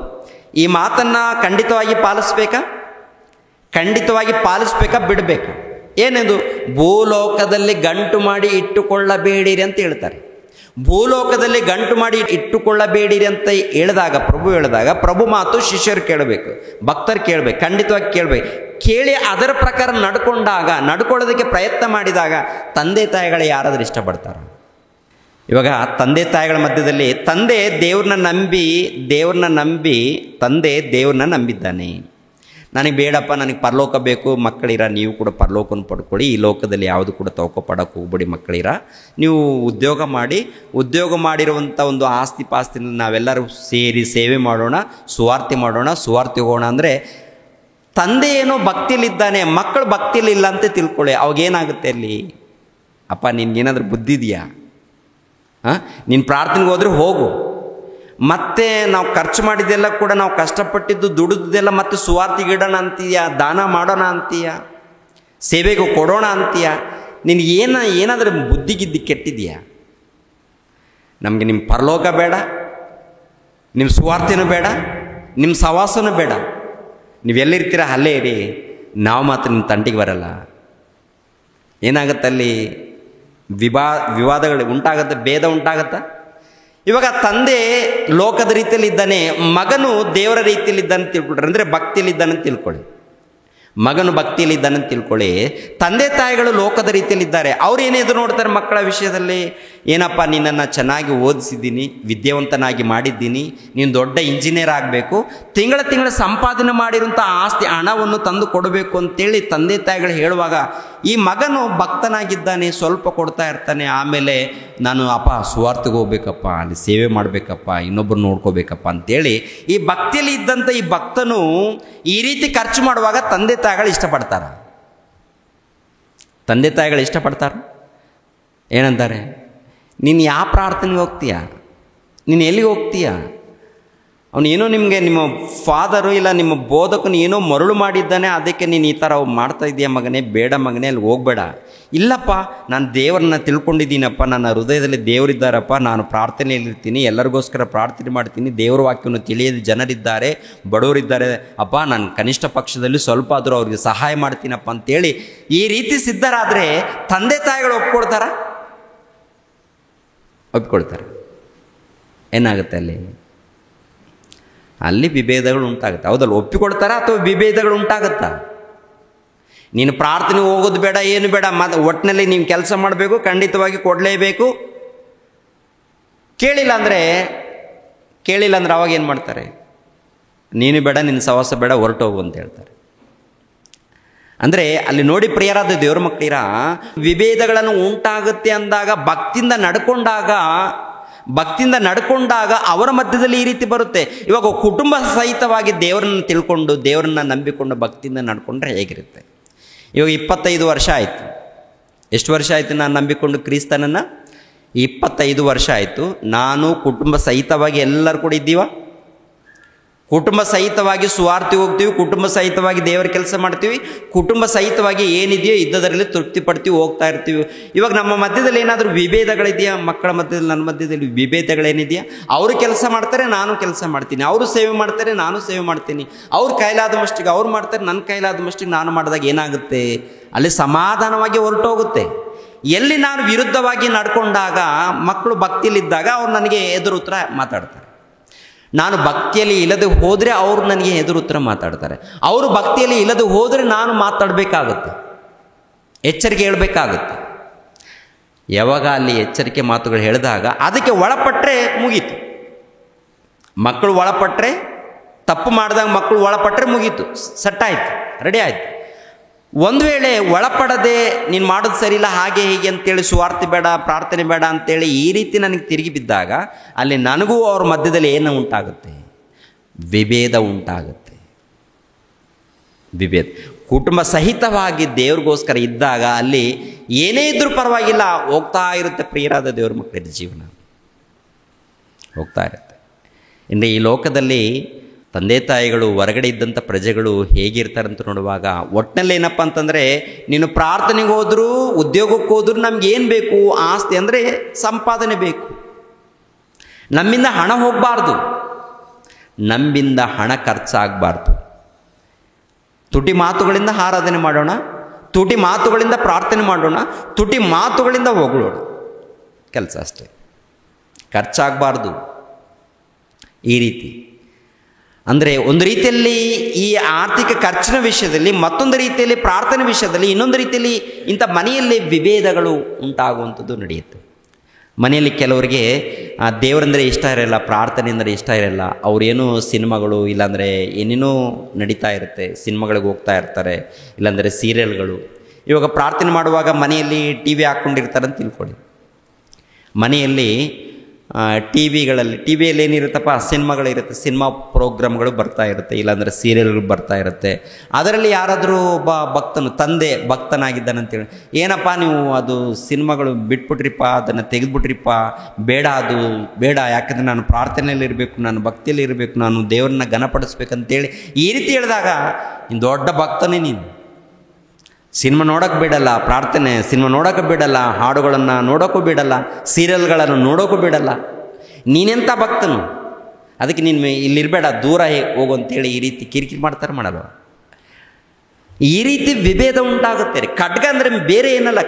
A: ಈ ಮಾತನ್ನು ಖಂಡಿತವಾಗಿ ಪಾಲಿಸ್ಬೇಕಾ? ಖಂಡಿತವಾಗಿ ಪಾಲಿಸ್ಬೇಕಾ, ಬಿಡಬೇಕಾ? ಏನೆಂದು ಭೂಲೋಕದಲ್ಲಿ ಗಂಟು ಮಾಡಿ ಇಟ್ಟುಕೊಳ್ಳಬೇಡಿರಿ ಅಂತ ಹೇಳ್ತಾರೆ. ಭೂಲೋಕದಲ್ಲಿ ಗಂಟು ಮಾಡಿ ಇಟ್ಟುಕೊಳ್ಳಬೇಡಿರಿ ಅಂತ ಹೇಳಿದಾಗ, ಪ್ರಭು ಮಾತು ಶಿಷ್ಯರು ಕೇಳಬೇಕು, ಭಕ್ತರು ಕೇಳಬೇಕು, ಖಂಡಿತವಾಗಿ ಕೇಳಬೇಕು. ಕೇಳಿ ಅದರ ಪ್ರಕಾರ ನಡ್ಕೊಳ್ಳೋದಕ್ಕೆ ಪ್ರಯತ್ನ ಮಾಡಿದಾಗ ತಂದೆ ತಾಯಿಗಳು ಯಾರಾದರೂ ಇಷ್ಟಪಡ್ತಾರೆ? ಇವಾಗ ತಂದೆ ತಾಯಿಗಳ ಮಧ್ಯದಲ್ಲಿ ತಂದೆ ದೇವ್ರನ್ನ ನಂಬಿ ತಂದೆ ದೇವ್ರನ್ನ ನಂಬಿದ್ದಾನೆ. ನನಗೆ ಬೇಡಪ್ಪ, ನನಗೆ ಪರಲೋಕ ಬೇಕು, ಮಕ್ಕಳಿರ ನೀವು ಕೂಡ ಪರಲೋಕನ ಪಡ್ಕೊಳ್ಳಿ, ಈ ಲೋಕದಲ್ಲಿ ಯಾವುದು ಕೂಡ ತೌಕೋಪಡಕ್ಕೆ ಹೋಗ್ಬೇಡಿ ಮಕ್ಕಳಿರ, ನೀವು ಉದ್ಯೋಗ ಮಾಡಿರುವಂಥ ಒಂದು ಆಸ್ತಿ ಪಾಸ್ತಿನ ನಾವೆಲ್ಲರೂ ಸೇರಿ ಸೇವೆ ಮಾಡೋಣ, ಸುವಾರ್ತೆ ಹೋಗೋಣ ಅಂದರೆ ತಂದೆ ಏನೋ ಭಕ್ತಿಯಲ್ಲಿದ್ದಾನೆ, ಮಕ್ಕಳು ಭಕ್ತಿಯಲ್ಲಿಲ್ಲ ಅಂತ ತಿಳ್ಕೊಳ್ಳಿ. ಅವಾಗೇನಾಗುತ್ತೆ ಅಲ್ಲಿ? ಅಪ್ಪ ನಿನ್ಗೇನಾದ್ರೂ ಬುದ್ಧಿ ಇದೆಯಾ? ನೀನು ಪ್ರಾರ್ಥನೆಗೆ ಹೋದರೆ ಹೋಗು, ಮತ್ತೆ ನಾವು ಖರ್ಚು ಮಾಡಿದ್ದೆಲ್ಲ ಕೂಡ ನಾವು ಕಷ್ಟಪಟ್ಟಿದ್ದು ದುಡಿದೆಲ್ಲ ಮತ್ತೆ ಸುವಾರ್ತೆಗೆ ಇಡೋಣ ಅಂತೀಯ, ದಾನ ಮಾಡೋಣ ಅಂತೀಯ, ಸೇವೆಗೆ ಕೊಡೋಣ ಅಂತೀಯ. ನಿನಗೆ ಏನಾದರೂ ಬುದ್ಧಿಗಿದ್ದಿ ಕೆಟ್ಟಿದೆಯಾ? ನಮಗೆ ನಿಮ್ಮ ಪರಲೋಕ ಬೇಡ, ನಿಮ್ಮ ಸುವಾರ್ತೆನೂ ಬೇಡ, ನಿಮ್ಮ ಸವಾಸನೂ ಬೇಡ. ನೀವೆಲ್ಲಿರ್ತೀರ ಅಲ್ಲೇ ಇರಿ, ನಾವು ಮಾತ್ರ ನಿಮ್ಮ ತಂಟಿಗೆ ಬರಲ್ಲ. ಏನಾಗತ್ತಲ್ಲಿ? ವಿವಾದಗಳು ಉಂಟಾಗತ್ತೆ, ಭೇದ ಉಂಟಾಗತ್ತಾ? ಇವಾಗ ತಂದೆ ಲೋಕದ ರೀತಿಯಲ್ಲಿ ಇದ್ದಾನೆ, ಮಗನು ದೇವರ ರೀತಿಯಲ್ಲಿ ಇದ್ದಾನೆ ತಿಳ್ಕೊಳ್ರಿ, ಅಂದರೆ ಭಕ್ತಿಯಲ್ಲಿ ಇದ್ದಾನೆ ಅಂತ ತಿಳ್ಕೊಳ್ಳಿ. ಮಗನು ಭಕ್ತಿಯಲ್ಲಿ ಇದ್ದಾನೆ ಅಂತ ತಿಳ್ಕೊಳ್ಳಿ. ತಂದೆ ತಾಯಿಗಳು ಲೋಕದ ರೀತಿಯಲ್ಲಿದ್ದಾರೆ. ಅವ್ರು ಏನೇದು ನೋಡ್ತಾರೆ ಮಕ್ಕಳ ವಿಷಯದಲ್ಲಿ? ಏನಪ್ಪ, ನಿನ್ನನ್ನು ಚೆನ್ನಾಗಿ ಓದಿಸಿದ್ದೀನಿ, ವಿದ್ಯಾವಂತನಾಗಿ ಮಾಡಿದ್ದೀನಿ, ನೀನು ದೊಡ್ಡ ಇಂಜಿನಿಯರ್ ಆಗಬೇಕು, ತಿಂಗಳ ಸಂಪಾದನೆ ಮಾಡಿರುವಂಥ ಆಸ್ತಿ ಹಣವನ್ನು ತಂದು ಕೊಡಬೇಕು ಅಂತೇಳಿ ತಂದೆ ತಾಯಿಗಳು ಹೇಳುವಾಗ ಈ ಮಗನು ಭಕ್ತನಾಗಿದ್ದಾನೆ, ಸ್ವಲ್ಪ ಕೊಡ್ತಾ ಇರ್ತಾನೆ. ಆಮೇಲೆ ನಾನು ಅಪ್ಪ ಸುವಾರ್ತೆಗೆ ಹೋಗ್ಬೇಕಪ್ಪ, ಅಲ್ಲಿ ಸೇವೆ ಮಾಡಬೇಕಪ್ಪ, ಇನ್ನೊಬ್ಬರು ನೋಡ್ಕೋಬೇಕಪ್ಪ ಅಂತೇಳಿ ಈ ಭಕ್ತಿಯಲ್ಲಿ ಇದ್ದಂಥ ಈ ಭಕ್ತನು ಈ ರೀತಿ ಖರ್ಚು ಮಾಡುವಾಗ ತಂದೆ ತಾಯಿಗಳು ಇಷ್ಟಪಡ್ತಾರೆ. ಏನಂತಾರೆ? ನೀನು ಯಾವ ಪ್ರಾರ್ಥನೆಗೆ ಹೋಗ್ತೀಯ? ನೀನು ಎಲ್ಲಿಗೆ ಹೋಗ್ತೀಯ? ಅವನೇನೋ ನಿಮಗೆ ನಿಮ್ಮ ಫಾದರು ಇಲ್ಲ ನಿಮ್ಮ ಬೋಧಕನು ಏನೋ ಮರಳು ಮಾಡಿದ್ದಾನೆ, ಅದಕ್ಕೆ ನೀನು ಈ ಥರ ಮಾಡ್ತಾ ಇದೀಯ ಮಗನೇ, ಬೇಡ ಮಗನೇ, ಅಲ್ಲಿ ಹೋಗಬೇಡ. ಇಲ್ಲಪ್ಪ, ನಾನು ದೇವರನ್ನ ತಿಳ್ಕೊಂಡಿದ್ದೀನಪ್ಪ, ನನ್ನ ಹೃದಯದಲ್ಲಿ ದೇವರಿದ್ದಾರಪ್ಪ, ನಾನು ಪ್ರಾರ್ಥನೆಯಲ್ಲಿರ್ತೀನಿ, ಎಲ್ಲರಿಗೋಸ್ಕರ ಪ್ರಾರ್ಥನೆ ಮಾಡ್ತೀನಿ, ದೇವರ ವಾಕ್ಯವನ್ನು ತಿಳಿಯದ ಜನರಿದ್ದಾರೆ, ಬಡವರಿದ್ದಾರೆ, ಅಪ್ಪ ನಾನು ಕನಿಷ್ಠ ಪಕ್ಷದಲ್ಲಿ ಸ್ವಲ್ಪ ಆದರೂ ಅವ್ರಿಗೆ ಸಹಾಯ ಮಾಡ್ತೀನಪ್ಪ ಅಂತೇಳಿ ಈ ರೀತಿ ಸಿದ್ಧರಾದರೆ ತಂದೆ ತಾಯಿಗಳು ಒಪ್ಕೊಳ್ತಾರೆ. ಏನಾಗುತ್ತೆ ಅಲ್ಲಿ ವಿಭೇದಗಳು ಉಂಟಾಗುತ್ತೆ. ಹೌದಲ್ಲ? ಒಪ್ಪಿಕೊಳ್ತಾರ ಅಥವಾ ವಿಭೇದಗಳು ಉಂಟಾಗುತ್ತಾ? ನೀನು ಪ್ರಾರ್ಥನೆ ಹೋಗೋದು ಬೇಡ, ಏನು ಬೇಡ, ಒಟ್ಟಿನಲ್ಲಿ ನೀನು ಕೆಲಸ ಮಾಡಬೇಕು, ಖಂಡಿತವಾಗಿ ಕೊಡಲೇಬೇಕು. ಕೇಳಿಲ್ಲ ಅಂದರೆ ಅವಾಗ ಏನು ಮಾಡ್ತಾರೆ? ನೀನು ಬೇಡ, ನಿನ್ನ ಸವಾಸ ಬೇಡ, ಹೊರಟೋಗು ಅಂತ ಹೇಳ್ತಾರೆ. ಅಂದರೆ ಅಲ್ಲಿ ನೋಡಿ ಪ್ರಿಯರಾದ ದೇವ್ರ ಮಕ್ಕಳಿರ, ವಿಭೇದಗಳನ್ನು ಉಂಟಾಗುತ್ತೆ ಅಂದಾಗ ಭಕ್ತಿಯಿಂದ ನಡ್ಕೊಂಡಾಗ ಅವರ ಮಧ್ಯದಲ್ಲಿ ಈ ರೀತಿ ಬರುತ್ತೆ. ಇವಾಗ ಕುಟುಂಬ ಸಹಿತವಾಗಿ ದೇವರನ್ನು ತಿಳ್ಕೊಂಡು ದೇವರನ್ನ ನಂಬಿಕೊಂಡು ಭಕ್ತಿಯಿಂದ ನಡ್ಕೊಂಡ್ರೆ ಹೇಗಿರುತ್ತೆ? ಇವಾಗ 25 ವರ್ಷ ಆಯಿತು. ಎಷ್ಟು ವರ್ಷ ಆಯಿತು ನಾನು ನಂಬಿಕೊಂಡು ಕ್ರಿಸ್ತನನ್ನು? 25 ವರ್ಷ ಆಯಿತು. ನಾನು ಕುಟುಂಬ ಸಹಿತವಾಗಿ ಎಲ್ಲರೂ ಕೂಡ ಇದ್ದೀವ? ಕುಟುಂಬ ಸಹಿತವಾಗಿ ಸುವಾರ್ತೆ ಹೋಗ್ತೀವಿ, ಕುಟುಂಬ ಸಹಿತವಾಗಿ ದೇವರ ಕೆಲಸ ಮಾಡ್ತೀವಿ, ಕುಟುಂಬ ಸಹಿತವಾಗಿ ಏನಿದೆಯೋ ಇದ್ದದರಲ್ಲಿ ತೃಪ್ತಿ ಪಡ್ತೀವಿ, ಹೋಗ್ತಾ ಇರ್ತೀವಿ. ಇವಾಗ ನಮ್ಮ ಮಧ್ಯದಲ್ಲಿ ಏನಾದರೂ ವಿಭೇದಗಳಿದೆಯಾ? ಮಕ್ಕಳ ಮಧ್ಯದಲ್ಲಿ, ನನ್ನ ಮಧ್ಯದಲ್ಲಿ ವಿಭೇದಗಳೇನಿದೆಯಾ? ಅವರು ಕೆಲಸ ಮಾಡ್ತಾರೆ, ನಾನು ಕೆಲಸ ಮಾಡ್ತೀನಿ, ಅವರು ಸೇವೆ ಮಾಡ್ತಾರೆ, ನಾನು ಸೇವೆ ಮಾಡ್ತೀನಿ, ಅವ್ರ ಕೈಲಾದ ಮಷ್ಟಿಗೆ ಅವ್ರು ಮಾಡ್ತಾರೆ, ನನ್ನ ಕೈಲಾದ ಮಷ್ಟಿಗೆ ನಾನು ಮಾಡಿದಾಗ ಏನಾಗುತ್ತೆ? ಅಲ್ಲಿ ಸಮಾಧಾನವಾಗಿ ಹೊರಟೋಗುತ್ತೆ. ಎಲ್ಲಿ ನಾನು ವಿರುದ್ಧವಾಗಿ ನಡ್ಕೊಂಡಾಗ, ಮಕ್ಕಳು ಭಕ್ತಿಯಲ್ಲಿದ್ದಾಗ ಅವ್ರು ನನಗೆ ಎದುರು ಉತ್ತರ ಮಾತಾಡ್ತಾರೆ. ನಾನು ಭಕ್ತಿಯಲ್ಲಿ ಇಲ್ಲದೆ ಹೋದರೆ ಅವರು ನನಗೆ ಎದುರು ಉತ್ತರ ಮಾತಾಡ್ತಾರೆ. ಅವರು ಭಕ್ತಿಯಲ್ಲಿ ಇಲ್ಲದೆ ಹೋದರೆ ನಾನು ಮಾತಾಡಬೇಕಾಗುತ್ತೆ, ಎಚ್ಚರಿಕೆ ಹೇಳಬೇಕಾಗುತ್ತೆ. ಯಾವಾಗ ಅಲ್ಲಿ ಎಚ್ಚರಿಕೆ ಮಾತುಗಳು ಹೇಳಿದಾಗ ಅದಕ್ಕೆ ಒಳಪಟ್ಟರೆ ಮುಗೀತು. ಮಕ್ಕಳು ಒಳಪಟ್ಟರೆ, ತಪ್ಪು ಮಾಡಿದಾಗ ಮಕ್ಕಳು ಒಳಪಟ್ಟರೆ ಮುಗೀತು, ಸೆಟ್ಟಾಯಿತು, ರೆಡಿ ಆಯಿತು. ಒಂದು ವೇಳೆ ಒಳಪಡದೆ ನೀನು ಮಾಡೋದು ಸರಿಯಿಲ್ಲ, ಹಾಗೆ ಹೀಗೆ ಅಂತೇಳಿ ಸುವಾರ್ತೆ ಬೇಡ, ಪ್ರಾರ್ಥನೆ ಬೇಡ ಅಂತೇಳಿ ಈ ರೀತಿ ನನಗೆ ತಿರುಗಿ ಬಿದ್ದಾಗ ಅಲ್ಲಿ ನನಗೂ ಅವ್ರ ಮಧ್ಯದಲ್ಲಿ ಏನು ಉಂಟಾಗುತ್ತೆ? ವಿಭೇದ ಉಂಟಾಗುತ್ತೆ. ಕುಟುಂಬ ಸಹಿತವಾಗಿ ದೇವ್ರಿಗೋಸ್ಕರ ಇದ್ದಾಗ ಅಲ್ಲಿ ಏನೇ ಇದ್ರೂ ಪರವಾಗಿಲ್ಲ, ಹೋಗ್ತಾ ಇರುತ್ತೆ ಪ್ರಿಯರಾದ ದೇವ್ರ ಮಕ್ಕಳ ಜೀವನ ಹೋಗ್ತಾ ಇರುತ್ತೆ. ಇನ್ನು ಈ ಲೋಕದಲ್ಲಿ ತಂದೆ ತಾಯಿಗಳು, ಹೊರಗಡೆ ಇದ್ದಂಥ ಪ್ರಜೆಗಳು ಹೇಗಿರ್ತಾರಂತ ನೋಡುವಾಗ ಒಟ್ಟಿನಲ್ಲಿ ಏನಪ್ಪ ಅಂತಂದರೆ, ನೀನು ಪ್ರಾರ್ಥನೆಗೆ ಹೋದರೂ ಉದ್ಯೋಗಕ್ಕೆ ಹೋದ್ರೂ ನಮಗೇನು ಬೇಕು? ಆಸ್ತಿ ಅಂದರೆ ಸಂಪಾದನೆ ಬೇಕು. ನಮ್ಮಿಂದ ಹಣ ಹೋಗಬಾರ್ದು, ನಮ್ಮಿಂದ ಹಣ ಖರ್ಚಾಗಬಾರ್ದು. ತುಟಿ ಮಾತುಗಳಿಂದ ಆರಾಧನೆ ಮಾಡೋಣ, ತುಟಿ ಮಾತುಗಳಿಂದ ಪ್ರಾರ್ಥನೆ ಮಾಡೋಣ, ತುಟಿ ಮಾತುಗಳಿಂದ ಹೊಗಳೋಣ, ಕೆಲಸ ಅಷ್ಟೇ. ಖರ್ಚಾಗಬಾರ್ದು. ಈ ರೀತಿ ಅಂದರೆ ಒಂದು ರೀತಿಯಲ್ಲಿ ಈ ಆರ್ಥಿಕ ಖರ್ಚಿನ ವಿಷಯದಲ್ಲಿ, ಮತ್ತೊಂದು ರೀತಿಯಲ್ಲಿ ಪ್ರಾರ್ಥನೆ ವಿಷಯದಲ್ಲಿ, ಇನ್ನೊಂದು ರೀತಿಯಲ್ಲಿ ಇಂಥ ಮನೆಯಲ್ಲಿ ವಿಭೇದಗಳು ಉಂಟಾಗುವಂಥದ್ದು ನಡೆಯುತ್ತೆ. ಮನೆಯಲ್ಲಿ ಕೆಲವರಿಗೆ ದೇವರಂದರೆ ಇಷ್ಟ ಇರಲ್ಲ, ಪ್ರಾರ್ಥನೆ ಅಂದರೆ ಇಷ್ಟ ಇರಲ್ಲ. ಅವರೇನು ಸಿನಿಮಾಗಳು ಇಲ್ಲಾಂದರೆ ಏನೇನೋ ನಡೀತಾ ಇರುತ್ತೆ, ಸಿನಿಮಾಗಳಿಗೆ ಹೋಗ್ತಾ ಇರ್ತಾರೆ, ಇಲ್ಲಾಂದರೆ ಸೀರಿಯಲ್ಗಳು. ಇವಾಗ ಪ್ರಾರ್ಥನೆ ಮಾಡುವಾಗ ಮನೆಯಲ್ಲಿ ಟಿ ವಿ ಹಾಕ್ಕೊಂಡಿರ್ತಾರೆ ಅಂತ ತಿಳ್ಕೊಳ್ಳಿ. ಮನೆಯಲ್ಲಿ ಟಿ ವಿಯಲ್ಲಿ ಏನಿರುತ್ತಪ್ಪ, ಸಿನಿಮಾಗಳಿರುತ್ತೆ, ಸಿನಿಮಾ ಪ್ರೋಗ್ರಾಮ್ಗಳು ಬರ್ತಾ ಇರುತ್ತೆ, ಇಲ್ಲಾಂದರೆ ಸೀರಿಯಲ್ಗಳು ಬರ್ತಾ ಇರುತ್ತೆ. ಅದರಲ್ಲಿ ಯಾರಾದರೂ ಒಬ್ಬ ಭಕ್ತನು, ತಂದೆ ಭಕ್ತನಾಗಿದ್ದಾನಂತೇಳಿ, ಏನಪ್ಪ ನೀವು ಅದು ಸಿನಿಮಾಗಳು ಬಿಟ್ಬಿಟ್ರಿಪ್ಪ, ಅದನ್ನು ತೆಗೆದುಬಿಟ್ರಿಪ್ಪ, ಅದು ಬೇಡ, ಯಾಕಂದರೆ ನಾನು ಪ್ರಾರ್ಥನೆಯಲ್ಲಿ ಇರಬೇಕು, ನಾನು ಭಕ್ತಿಯಲ್ಲಿ ಇರಬೇಕು, ನಾನು ದೇವರನ್ನ ಘನಪಡಿಸ್ಬೇಕಂತೇಳಿ ಈ ರೀತಿ ಹೇಳಿದಾಗ ಇನ್ನು ದೊಡ್ಡ ಭಕ್ತನೇ ನೀನು. ಸಿನಿಮಾ ನೋಡೋಕ್ಕೆ ಬಿಡಲ್ಲ, ಸಿನಿಮಾ ನೋಡೋಕ್ಕೆ ಬಿಡಲ್ಲ, ಹಾಡುಗಳನ್ನು ನೋಡೋಕ್ಕೂ ಬಿಡಲ್ಲ, ಸೀರಿಯಲ್ಗಳನ್ನು ನೋಡೋಕ್ಕೂ ಬಿಡಲ್ಲ. ನೀನೆಂಥ ಭಕ್ತನು? ಅದಕ್ಕೆ ನೀನು ಇಲ್ಲಿರಬೇಡ, ದೂರ ಹೋಗು ಅಂತೇಳಿ ಈ ರೀತಿ ಕಿರಿಕಿರಿ ಮಾಡ್ತಾರೆ, ಮಾಡಲ್ಲ. ಈ ರೀತಿ ವಿಭೇದ ಉಂಟಾಗುತ್ತೆ ರೀ. ಖಡ್ಗ ಅಂದರೆ ಬೇರೆ ಏನಲ್ಲ,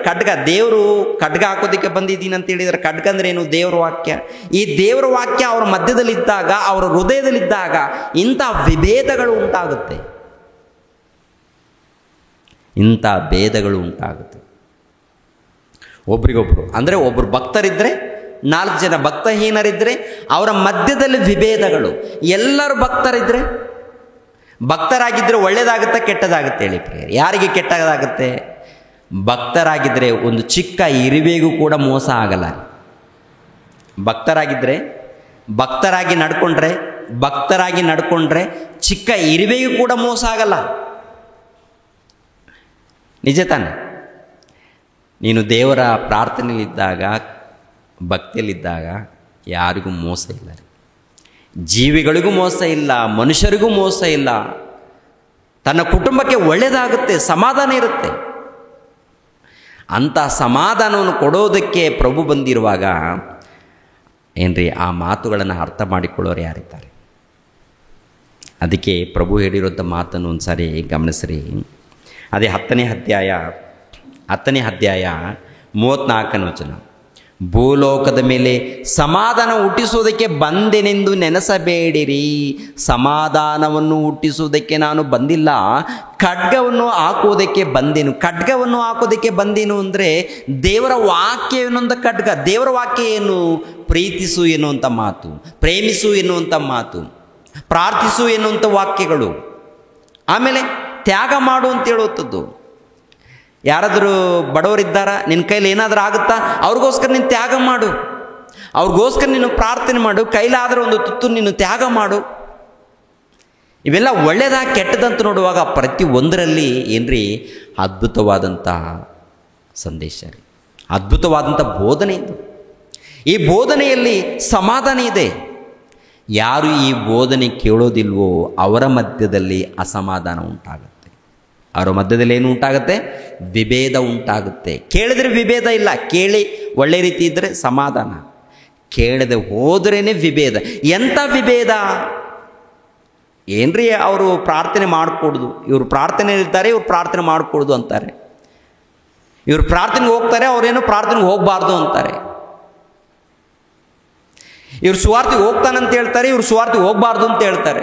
A: ದೇವರು ಖಡ್ಗ ಹಾಕೋದಕ್ಕೆ ಬಂದಿದ್ದೀನಿ ಅಂತ ಹೇಳಿದರೆ, ಖಡ್ಗ ಅಂದರೆ ಏನು? ದೇವರ ವಾಕ್ಯ. ಈ ದೇವರ ವಾಕ್ಯ ಅವರ ಮಧ್ಯದಲ್ಲಿದ್ದಾಗ, ಅವರ ಹೃದಯದಲ್ಲಿದ್ದಾಗ ಇಂಥ ವಿಭೇದಗಳು ಉಂಟಾಗುತ್ತೆ, ಇಂಥ ಭೇದಗಳು ಉಂಟಾಗುತ್ತೆ ಒಬ್ರಿಗೊಬ್ರು. ಅಂದರೆ ಒಬ್ಬರು ಭಕ್ತರಿದ್ದರೆ, 4 ಜನ ಭಕ್ತಹೀನರಿದ್ದರೆ ಅವರ ಮಧ್ಯದಲ್ಲಿ ವಿಭೇದಗಳು. ಎಲ್ಲರೂ ಭಕ್ತರಾಗಿದ್ದರೆ ಒಳ್ಳೆಯದಾಗುತ್ತೆ ಕೆಟ್ಟದಾಗುತ್ತೆ ಹೇಳಿ ಪ್ರಿಯರೇ? ಯಾರಿಗೆ ಕೆಟ್ಟದಾಗುತ್ತೆ? ಭಕ್ತರಾಗಿದ್ದರೆ ಒಂದು ಚಿಕ್ಕ ಇರುವೆಗೂ ಕೂಡ ಮೋಸ ಆಗಲ್ಲ. ಭಕ್ತರಾಗಿ ನಡ್ಕೊಂಡ್ರೆ ಚಿಕ್ಕ ಇರುವೆಗೂ ಕೂಡ ಮೋಸ ಆಗಲ್ಲ. ನಿಜ ತಾನೆ? ನೀನು ದೇವರ ಪ್ರಾರ್ಥನೆಯಲ್ಲಿದ್ದಾಗ, ಭಕ್ತಿಯಲ್ಲಿದ್ದಾಗ ಯಾರಿಗೂ ಮೋಸ ಇಲ್ಲ, ಜೀವಿಗಳಿಗೂ ಮೋಸ ಇಲ್ಲ, ಮನುಷ್ಯರಿಗೂ ಮೋಸ ಇಲ್ಲ. ತನ್ನ ಕುಟುಂಬಕ್ಕೆ ಒಳ್ಳೆಯದಾಗುತ್ತೆ, ಸಮಾಧಾನ ಇರುತ್ತೆ. ಅಂಥ ಸಮಾಧಾನವನ್ನು ಕೊಡೋದಕ್ಕೆ ಪ್ರಭು ಬಂದಿರುವಾಗ ಏನ್ರಿ ಆ ಮಾತುಗಳನ್ನು ಅರ್ಥ ಮಾಡಿಕೊಳ್ಳೋರು ಯಾರಿದ್ದಾರೆ? ಅದಕ್ಕೆ ಪ್ರಭು ಹೇಳಿರೋಂಥ ಮಾತನ್ನು ಒಂದು ಸಾರಿ ಗಮನಿಸ್ರಿ. ಅದೇ 10ನೇ ಅಧ್ಯಾಯ 34ನೇ ವಚನ. ಭೂಲೋಕದ ಮೇಲೆ ಸಮಾಧಾನ ಹುಟ್ಟಿಸುವುದಕ್ಕೆ ಬಂದೆನೆಂದು ನೆನೆಸಬೇಡಿರಿ. ಸಮಾಧಾನವನ್ನು ಹುಟ್ಟಿಸುವುದಕ್ಕೆ ನಾನು ಬಂದಿಲ್ಲ, ಖಡ್ಗವನ್ನು ಹಾಕುವುದಕ್ಕೆ ಬಂದೆನು. ಅಂದರೆ ದೇವರ ವಾಕ್ಯ ಎನ್ನುವಂಥ ಖಡ್ಗ. ದೇವರ ವಾಕ್ಯ ಏನು? ಪ್ರೀತಿಸು ಎನ್ನುವಂಥ ಮಾತು, ಪ್ರೇಮಿಸು ಎನ್ನುವಂಥ ಮಾತು, ಪ್ರಾರ್ಥಿಸು ಎನ್ನುವಂಥ ವಾಕ್ಯಗಳು. ಆಮೇಲೆ ತ್ಯಾಗ ಮಾಡು ಅಂತ ಹೇಳುವಂಥದ್ದು. ಯಾರಾದರೂ ಬಡವರಿದ್ದಾರಾ, ನಿನ್ನ ಕೈಲಿ ಏನಾದರೂ ಆಗುತ್ತಾ, ಅವ್ರಿಗೋಸ್ಕರ ನೀನು ತ್ಯಾಗ ಮಾಡು, ಅವ್ರಿಗೋಸ್ಕರ ನೀನು ಪ್ರಾರ್ಥನೆ ಮಾಡು, ಕೈಲಾದರೂ ಒಂದು ತುತ್ತು ನೀನು ತ್ಯಾಗ ಮಾಡು. ಇವೆಲ್ಲ ಒಳ್ಳೆಯದಾ ಕೆಟ್ಟದಂತ ನೋಡುವಾಗ ಪ್ರತಿ ಒಂದರಲ್ಲಿ ಏನ್ರಿ ಅದ್ಭುತವಾದಂಥ ಸಂದೇಶ ರೀ, ಅದ್ಭುತವಾದಂಥ ಬೋಧನೆ ಇದು. ಈ ಬೋಧನೆಯಲ್ಲಿ ಸಮಾಧಾನ ಇದೆ. ಯಾರು ಈ ಬೋಧನೆ ಕೇಳೋದಿಲ್ವೋ ಅವರ ಮಧ್ಯದಲ್ಲಿ ಅಸಮಾಧಾನ ಉಂಟಾಗುತ್ತೆ. ಅವರ ಮಧ್ಯದಲ್ಲಿ ಏನು ಉಂಟಾಗುತ್ತೆ? ವಿಭೇದ ಉಂಟಾಗುತ್ತೆ. ಕೇಳಿದ್ರೆ ವಿಭೇದ ಇಲ್ಲ, ಕೇಳಿ ಒಳ್ಳೆ ರೀತಿ ಇದ್ದರೆ ಸಮಾಧಾನ, ಕೇಳದೆ ಹೋದ್ರೇ ವಿಭೇದ. ಎಂಥ ವಿಭೇದ ಏನ್ರಿ? ಅವರು ಪ್ರಾರ್ಥನೆ ಮಾಡಿಕೊಡ್ದು, ಇವರು ಪ್ರಾರ್ಥನೆಯಲ್ಲಿರ್ತಾರೆ, ಇವ್ರು ಪ್ರಾರ್ಥನೆ ಮಾಡಿಕೊಡ್ದು ಅಂತಾರೆ. ಇವರು ಪ್ರಾರ್ಥನೆಗೆ ಹೋಗ್ತಾರೆ, ಅವರೇನು ಪ್ರಾರ್ಥನೆಗೆ ಹೋಗಬಾರ್ದು ಅಂತಾರೆ. ಇವ್ರು ಸುವಾರ್ತೆಗೆ ಹೋಗ್ತಾನಂತ ಹೇಳ್ತಾರೆ, ಇವ್ರು ಸುವಾರ್ತೆಗೆ ಹೋಗಬಾರ್ದು ಅಂತ ಹೇಳ್ತಾರೆ.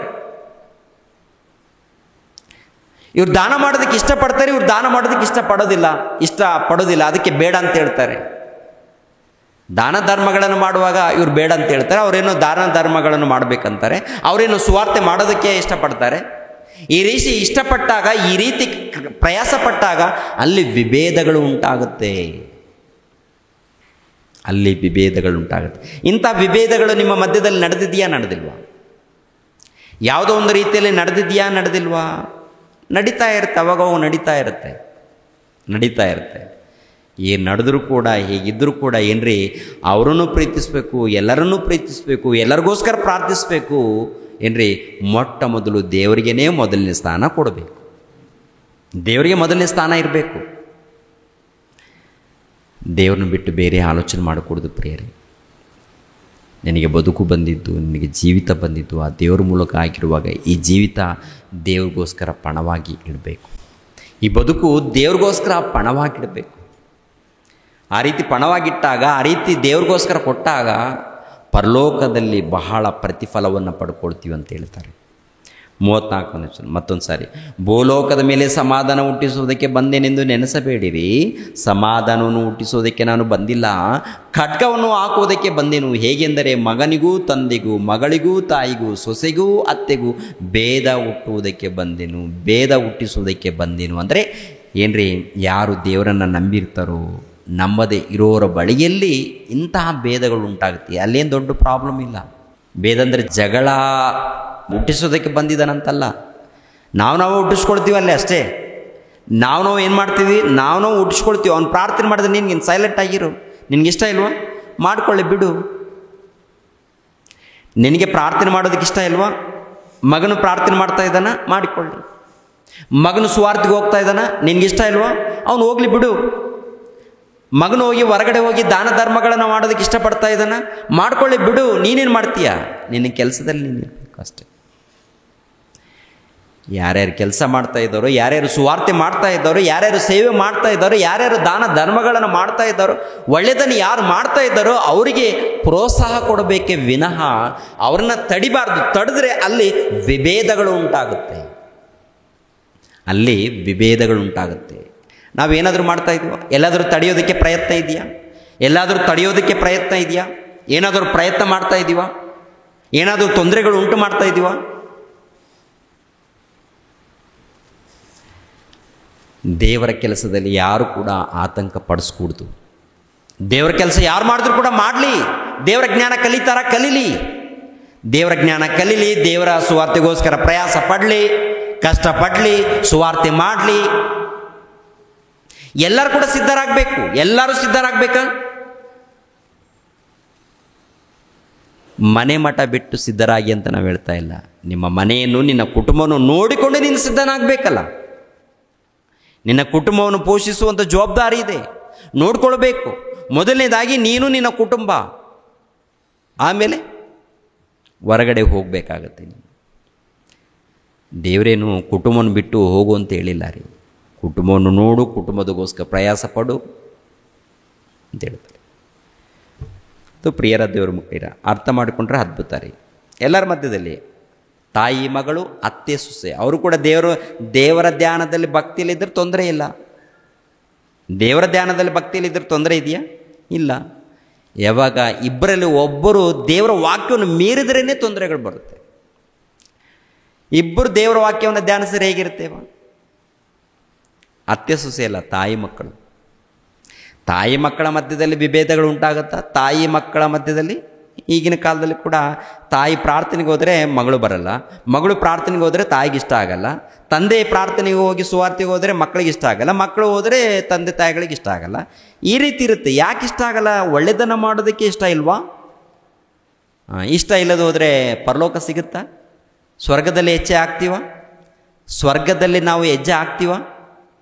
A: ಇವ್ರು ದಾನ ಮಾಡೋದಕ್ಕೆ ಇಷ್ಟಪಡ್ತಾರೆ, ಇವ್ರು ದಾನ ಮಾಡೋದಕ್ಕೆ ಇಷ್ಟಪಡೋದಿಲ್ಲ, ಅದಕ್ಕೆ ಬೇಡ ಅಂತ ಹೇಳ್ತಾರೆ. ದಾನ ಧರ್ಮಗಳನ್ನು ಮಾಡುವಾಗ ಇವ್ರು ಬೇಡ ಅಂತ ಹೇಳ್ತಾರೆ, ಅವರೇನೋ ದಾನ ಧರ್ಮಗಳನ್ನು ಮಾಡಬೇಕಂತಾರೆ, ಅವರೇನು ಸುವಾರ್ತೆ ಮಾಡೋದಕ್ಕೆ ಇಷ್ಟಪಡ್ತಾರೆ. ಈ ರೀತಿ ಇಷ್ಟಪಟ್ಟಾಗ, ಈ ರೀತಿ ಪ್ರಯಾಸ ಪಟ್ಟಾಗ ಅಲ್ಲಿ ವಿಭೇದಗಳು ಉಂಟಾಗುತ್ತೆ. ಇಂಥ ವಿಭೇದಗಳು ನಿಮ್ಮ ಮಧ್ಯದಲ್ಲಿ ನಡೆದಿಲ್ವಾ? ಯಾವುದೋ ಒಂದು ರೀತಿಯಲ್ಲಿ ನಡೆದಿಲ್ವಾ? ನಡೀತಾ ಇರುತ್ತೆ, ಅವಾಗ ನಡೀತಾ ಇರುತ್ತೆ. ಏನು ನಡೆದರೂ ಕೂಡ, ಹೇಗಿದ್ದರೂ ಕೂಡ ಏನ್ರಿ ಅವರನ್ನು ಪ್ರೀತಿಸಬೇಕು, ಎಲ್ಲರನ್ನೂ ಪ್ರೀತಿಸಬೇಕು, ಎಲ್ಲರಿಗೋಸ್ಕರ ಪ್ರಾರ್ಥಿಸಬೇಕು. ಏನ್ರಿ ಮೊಟ್ಟ ಮೊದಲು ದೇವರಿಗೇ ಮೊದಲನೇ ಸ್ಥಾನ ಕೊಡಬೇಕು, ದೇವರಿಗೆ ಮೊದಲನೇ ಸ್ಥಾನ ಇರಬೇಕು. ದೇವ್ರನ್ನ ಬಿಟ್ಟು ಬೇರೆ ಆಲೋಚನೆ ಮಾಡಿಕೊಡೋದು ಪ್ರಿಯರೇ. ನಿನಗೆ ಬದುಕು ಬಂದಿದ್ದು, ನಿನಗೆ ಜೀವಿತ ಬಂದಿದ್ದು ಆ ದೇವ್ರ ಮೂಲಕ ಆಗಿರುವಾಗ ಈ ಜೀವಿತ ದೇವ್ರಿಗೋಸ್ಕರ ಪಣವಾಗಿ ಇಡಬೇಕು. ಈ ಬದುಕು ದೇವ್ರಿಗೋಸ್ಕರ ಪಣವಾಗಿಡಬೇಕು. ಆ ರೀತಿ ಪಣವಾಗಿಟ್ಟಾಗ, ಆ ರೀತಿ ದೇವ್ರಿಗೋಸ್ಕರ ಕೊಟ್ಟಾಗ ಪರಲೋಕದಲ್ಲಿ ಬಹಳ ಪ್ರತಿಫಲವನ್ನು ಪಡ್ಕೊಳ್ತೀವಿ ಅಂತ ಹೇಳ್ತಾರೆ. 34 ನಿಮಿಷ ಮತ್ತೊಂದು ಸಾರಿ, ಭೂಲೋಕದ ಮೇಲೆ ಸಮಾಧಾನ ಹುಟ್ಟಿಸುವುದಕ್ಕೆ ಬಂದೇನೆಂದು ನೆನೆಸಬೇಡಿರಿ, ಸಮಾಧಾನವನ್ನು ಹುಟ್ಟಿಸುವುದಕ್ಕೆ ನಾನು ಬಂದಿಲ್ಲ, ಖಡ್ಗವನ್ನು ಹಾಕುವುದಕ್ಕೆ ಬಂದೆನು. ಹೇಗೆಂದರೆ ಮಗನಿಗೂ ತಂದೆಗೂ, ಮಗಳಿಗೂ ತಾಯಿಗೂ, ಸೊಸೆಗೂ ಅತ್ತೆಗೂ ಭೇದ ಹುಟ್ಟುವುದಕ್ಕೆ ಬಂದೆನು, ಭೇದ ಹುಟ್ಟಿಸುವುದಕ್ಕೆ ಬಂದೆನು. ಅಂದರೆ ಏನ್ರಿ, ಯಾರು ದೇವರನ್ನು ನಂಬಿರ್ತಾರೋ, ನಂಬದೇ ಇರೋರ ಬಳಿಯಲ್ಲಿ ಇಂತಹ ಭೇದಗಳು ಉಂಟಾಗುತ್ತೆ. ಅಲ್ಲೇನು ದೊಡ್ಡ ಪ್ರಾಬ್ಲಮ್ ಇಲ್ಲ. ಭೇದ ಅಂದರೆ ಜಗಳ ಹುಟ್ಟಿಸೋದಕ್ಕೆ ಬಂದಿದ್ದಾನಂತಲ್ಲ, ನಾವು ಹುಟ್ಟಿಸ್ಕೊಳ್ತೀವಿ ಅಲ್ಲೇ ಅಷ್ಟೇ. ನಾವು ಏನು ಮಾಡ್ತೀವಿ, ನಾವು ಹುಟ್ಟಿಸ್ಕೊಳ್ತೀವಿ. ಅವ್ನು ಪ್ರಾರ್ಥನೆ ಮಾಡಿದ್ರೆ ನಿನ್ಗೆ ಸೈಲೆಂಟ್ ಆಗಿರು, ನಿನಗಿಷ್ಟ ಇಲ್ವಾ ಮಾಡ್ಕೊಳ್ಳಿ ಬಿಡು. ನಿನಗೆ ಪ್ರಾರ್ಥನೆ ಮಾಡೋದಕ್ಕೆ ಇಷ್ಟ ಇಲ್ವಾ, ಮಗನು ಪ್ರಾರ್ಥನೆ ಮಾಡ್ತಾ ಇದ್ದಾನ ಮಾಡಿಕೊಳ್ಳಿ. ಮಗನು ಸುವಾರ್ತೆಗೆ ಹೋಗ್ತಾ ಇದ್ದಾನ, ನಿನಗಿಷ್ಟ ಇಲ್ವಾ ಅವನು ಹೋಗ್ಲಿ ಬಿಡು. ಮಗನು ಹೋಗಿ ಹೊರಗಡೆ ಹೋಗಿ ದಾನ ಧರ್ಮಗಳನ್ನು ಮಾಡೋದಕ್ಕೆ ಇಷ್ಟಪಡ್ತಾ ಇದ್ದಾನ, ಮಾಡ್ಕೊಳ್ಳಿ ಬಿಡು. ನೀನೇನು ಮಾಡ್ತೀಯ, ನಿನ್ನ ಕೆಲಸದಲ್ಲಿ ನೀನು ಇರಬೇಕು ಅಷ್ಟೆ. ಯಾರ್ಯಾರು ಕೆಲಸ ಮಾಡ್ತಾ ಇದ್ದಾರೋ, ಯಾರ್ಯಾರು ಸುವಾರ್ತೆ ಮಾಡ್ತಾ ಇದ್ದಾರೋ, ಯಾರ್ಯಾರು ಸೇವೆ ಮಾಡ್ತಾ ಇದ್ದಾರೋ, ಯಾರ್ಯಾರು ದಾನ ಧರ್ಮಗಳನ್ನು ಮಾಡ್ತಾ ಇದ್ದಾರೋ, ಒಳ್ಳೆಯದನ್ನು ಯಾರು ಮಾಡ್ತಾ ಇದ್ದಾರೋ ಅವರಿಗೆ ಪ್ರೋತ್ಸಾಹ ಕೊಡಬೇಕೇ ವಿನಃ ಅವ್ರನ್ನ ತಡಿಬಾರ್ದು. ತಡೆದ್ರೆ ಅಲ್ಲಿ ವಿಭೇದಗಳು ಉಂಟಾಗುತ್ತೆ, ಅಲ್ಲಿ ವಿಭೇದಗಳು ಉಂಟಾಗುತ್ತೆ. ನಾವೇನಾದರೂ ಮಾಡ್ತಾ ಇದೀವ, ಎಲ್ಲಾದರೂ ತಡೆಯೋದಕ್ಕೆ ಪ್ರಯತ್ನ ಇದೆಯಾ, ಎಲ್ಲಾದರೂ ತಡೆಯೋದಕ್ಕೆ ಪ್ರಯತ್ನ ಇದೆಯಾ, ಏನಾದರೂ ಪ್ರಯತ್ನ ಮಾಡ್ತಾ ಇದ್ದೀವ, ಏನಾದರೂ ತೊಂದರೆಗಳು ಉಂಟು ಮಾಡ್ತಾ ಇದ್ದೀವ? ದೇವರ ಕೆಲಸದಲ್ಲಿ ಯಾರು ಕೂಡ ಆತಂಕ ಪಡಿಸ್ಕೂಡ್ದು. ದೇವರ ಕೆಲಸ ಯಾರು ಮಾಡಿದ್ರು ಕೂಡ ಮಾಡಲಿ, ದೇವರ ಜ್ಞಾನ ಕಲಿತಾರ ಕಲೀಲಿ, ದೇವರ ಜ್ಞಾನ ಕಲೀಲಿ, ದೇವರ ಸುವಾರ್ತೆಗೋಸ್ಕರ ಪ್ರಯಾಸ ಪಡಲಿ, ಕಷ್ಟಪಡಲಿ, ಸುವಾರ್ತೆ ಮಾಡಲಿ. ಎಲ್ಲರೂ ಕೂಡ ಸಿದ್ಧರಾಗಬೇಕು. ಎಲ್ಲರೂ ಸಿದ್ಧರಾಗಬೇಕಾ? ಮನೆ ಮಠ ಬಿಟ್ಟು ಸಿದ್ಧರಾಗಿ ಅಂತ ನಾವು ಹೇಳ್ತಾ ಇಲ್ಲ. ನಿಮ್ಮ ಮನೆಯನ್ನು, ನಿನ್ನ ಕುಟುಂಬವನ್ನು ನೋಡಿಕೊಂಡು ನೀನು ಸಿದ್ಧನಾಗಬೇಕಲ್ಲ. ನಿನ್ನ ಕುಟುಂಬವನ್ನು ಪೋಷಿಸುವಂಥ ಜವಾಬ್ದಾರಿ ಇದೆ, ನೋಡ್ಕೊಳ್ಬೇಕು. ಮೊದಲನೇದಾಗಿ ನೀನು, ನಿನ್ನ ಕುಟುಂಬ, ಆಮೇಲೆ ಹೊರಗಡೆ ಹೋಗಬೇಕಾಗತ್ತೆ. ದೇವರೇನು ಕುಟುಂಬವನ್ನು ಬಿಟ್ಟು ಹೋಗು ಅಂತ ಹೇಳಿಲ್ಲ ರೀ. ಕುಟುಂಬವನ್ನು ನೋಡು, ಕುಟುಂಬದಗೋಸ್ಕರ ಪ್ರಯಾಸ ಪಡು ಅಂತ ಹೇಳ್ತಾರೆ. ಅದು ಪ್ರಿಯರ ದೇವರ ಮುಖೀರ ಅರ್ಥ ಮಾಡಿಕೊಂಡ್ರೆ ಅದ್ಭುತ ರೀ. ಎಲ್ಲರ ಮಧ್ಯದಲ್ಲಿ ತಾಯಿ ಮಗಳು, ಅತ್ತೆ ಸೊಸೆ, ಅವರು ಕೂಡ ದೇವರ ಧ್ಯಾನದಲ್ಲಿ ಭಕ್ತಿಯಲ್ಲಿದ್ದರೆ ತೊಂದರೆ ಇಲ್ಲ. ದೇವರ ಧ್ಯಾನದಲ್ಲಿ ಭಕ್ತಿಯಲ್ಲಿದ್ದರೆ ತೊಂದರೆ ಇದೆಯಾ? ಇಲ್ಲ. ಯಾವಾಗ ಇಬ್ಬರಲ್ಲಿ ಒಬ್ಬರು ದೇವರ ವಾಕ್ಯವನ್ನು ಮೀರಿದ್ರೇ ತೊಂದರೆಗಳು ಬರುತ್ತೆ. ಇಬ್ಬರು ದೇವರ ವಾಕ್ಯವನ್ನು ಧ್ಯಾನಿಸಿದ್ರೆ ಹೇಗಿರ್ತೇವ? ಅತ್ತೆ ಸೊಸೆ ಅಲ್ಲ, ತಾಯಿ ಮಕ್ಕಳು. ತಾಯಿ ಮಕ್ಕಳ ಮಧ್ಯದಲ್ಲಿ ವಿಭೇದಗಳು ಉಂಟಾಗುತ್ತಾ? ತಾಯಿ ಮಕ್ಕಳ ಮಧ್ಯದಲ್ಲಿ ಈಗಿನ ಕಾಲದಲ್ಲಿ ಕೂಡ ತಾಯಿ ಪ್ರಾರ್ಥನೆಗೆ ಹೋದರೆ ಮಗಳು ಬರಲ್ಲ, ಮಗಳು ಪ್ರಾರ್ಥನೆಗೆ ಹೋದರೆ ತಾಯಿಗೆ ಇಷ್ಟ ಆಗಲ್ಲ, ತಂದೆ ಪ್ರಾರ್ಥನೆಗೆ ಹೋಗಿ ಸುವಾರ್ತೆಗೆ ಹೋದರೆ ಮಕ್ಕಳಿಗೆ ಇಷ್ಟ ಆಗಲ್ಲ, ಮಕ್ಕಳು ಹೋದರೆ ತಂದೆ ತಾಯಿಗಳಿಗೆ ಇಷ್ಟ ಆಗಲ್ಲ. ಈ ರೀತಿ ಇರುತ್ತೆ. ಯಾಕೆ ಇಷ್ಟ ಆಗಲ್ಲ? ಒಳ್ಳೆಯದನ್ನು ಮಾಡೋದಕ್ಕೆ ಇಷ್ಟ ಇಲ್ವಾ? ಇಷ್ಟ ಇಲ್ಲದ ಹೋದರೆ ಪರಲೋಕ ಸಿಗುತ್ತಾ? ಸ್ವರ್ಗದಲ್ಲಿ ಹೆಜ್ಜೆ ಆಗ್ತೀವ? ಸ್ವರ್ಗದಲ್ಲಿ ನಾವು ಹೆಜ್ಜೆ ಆಗ್ತೀವ?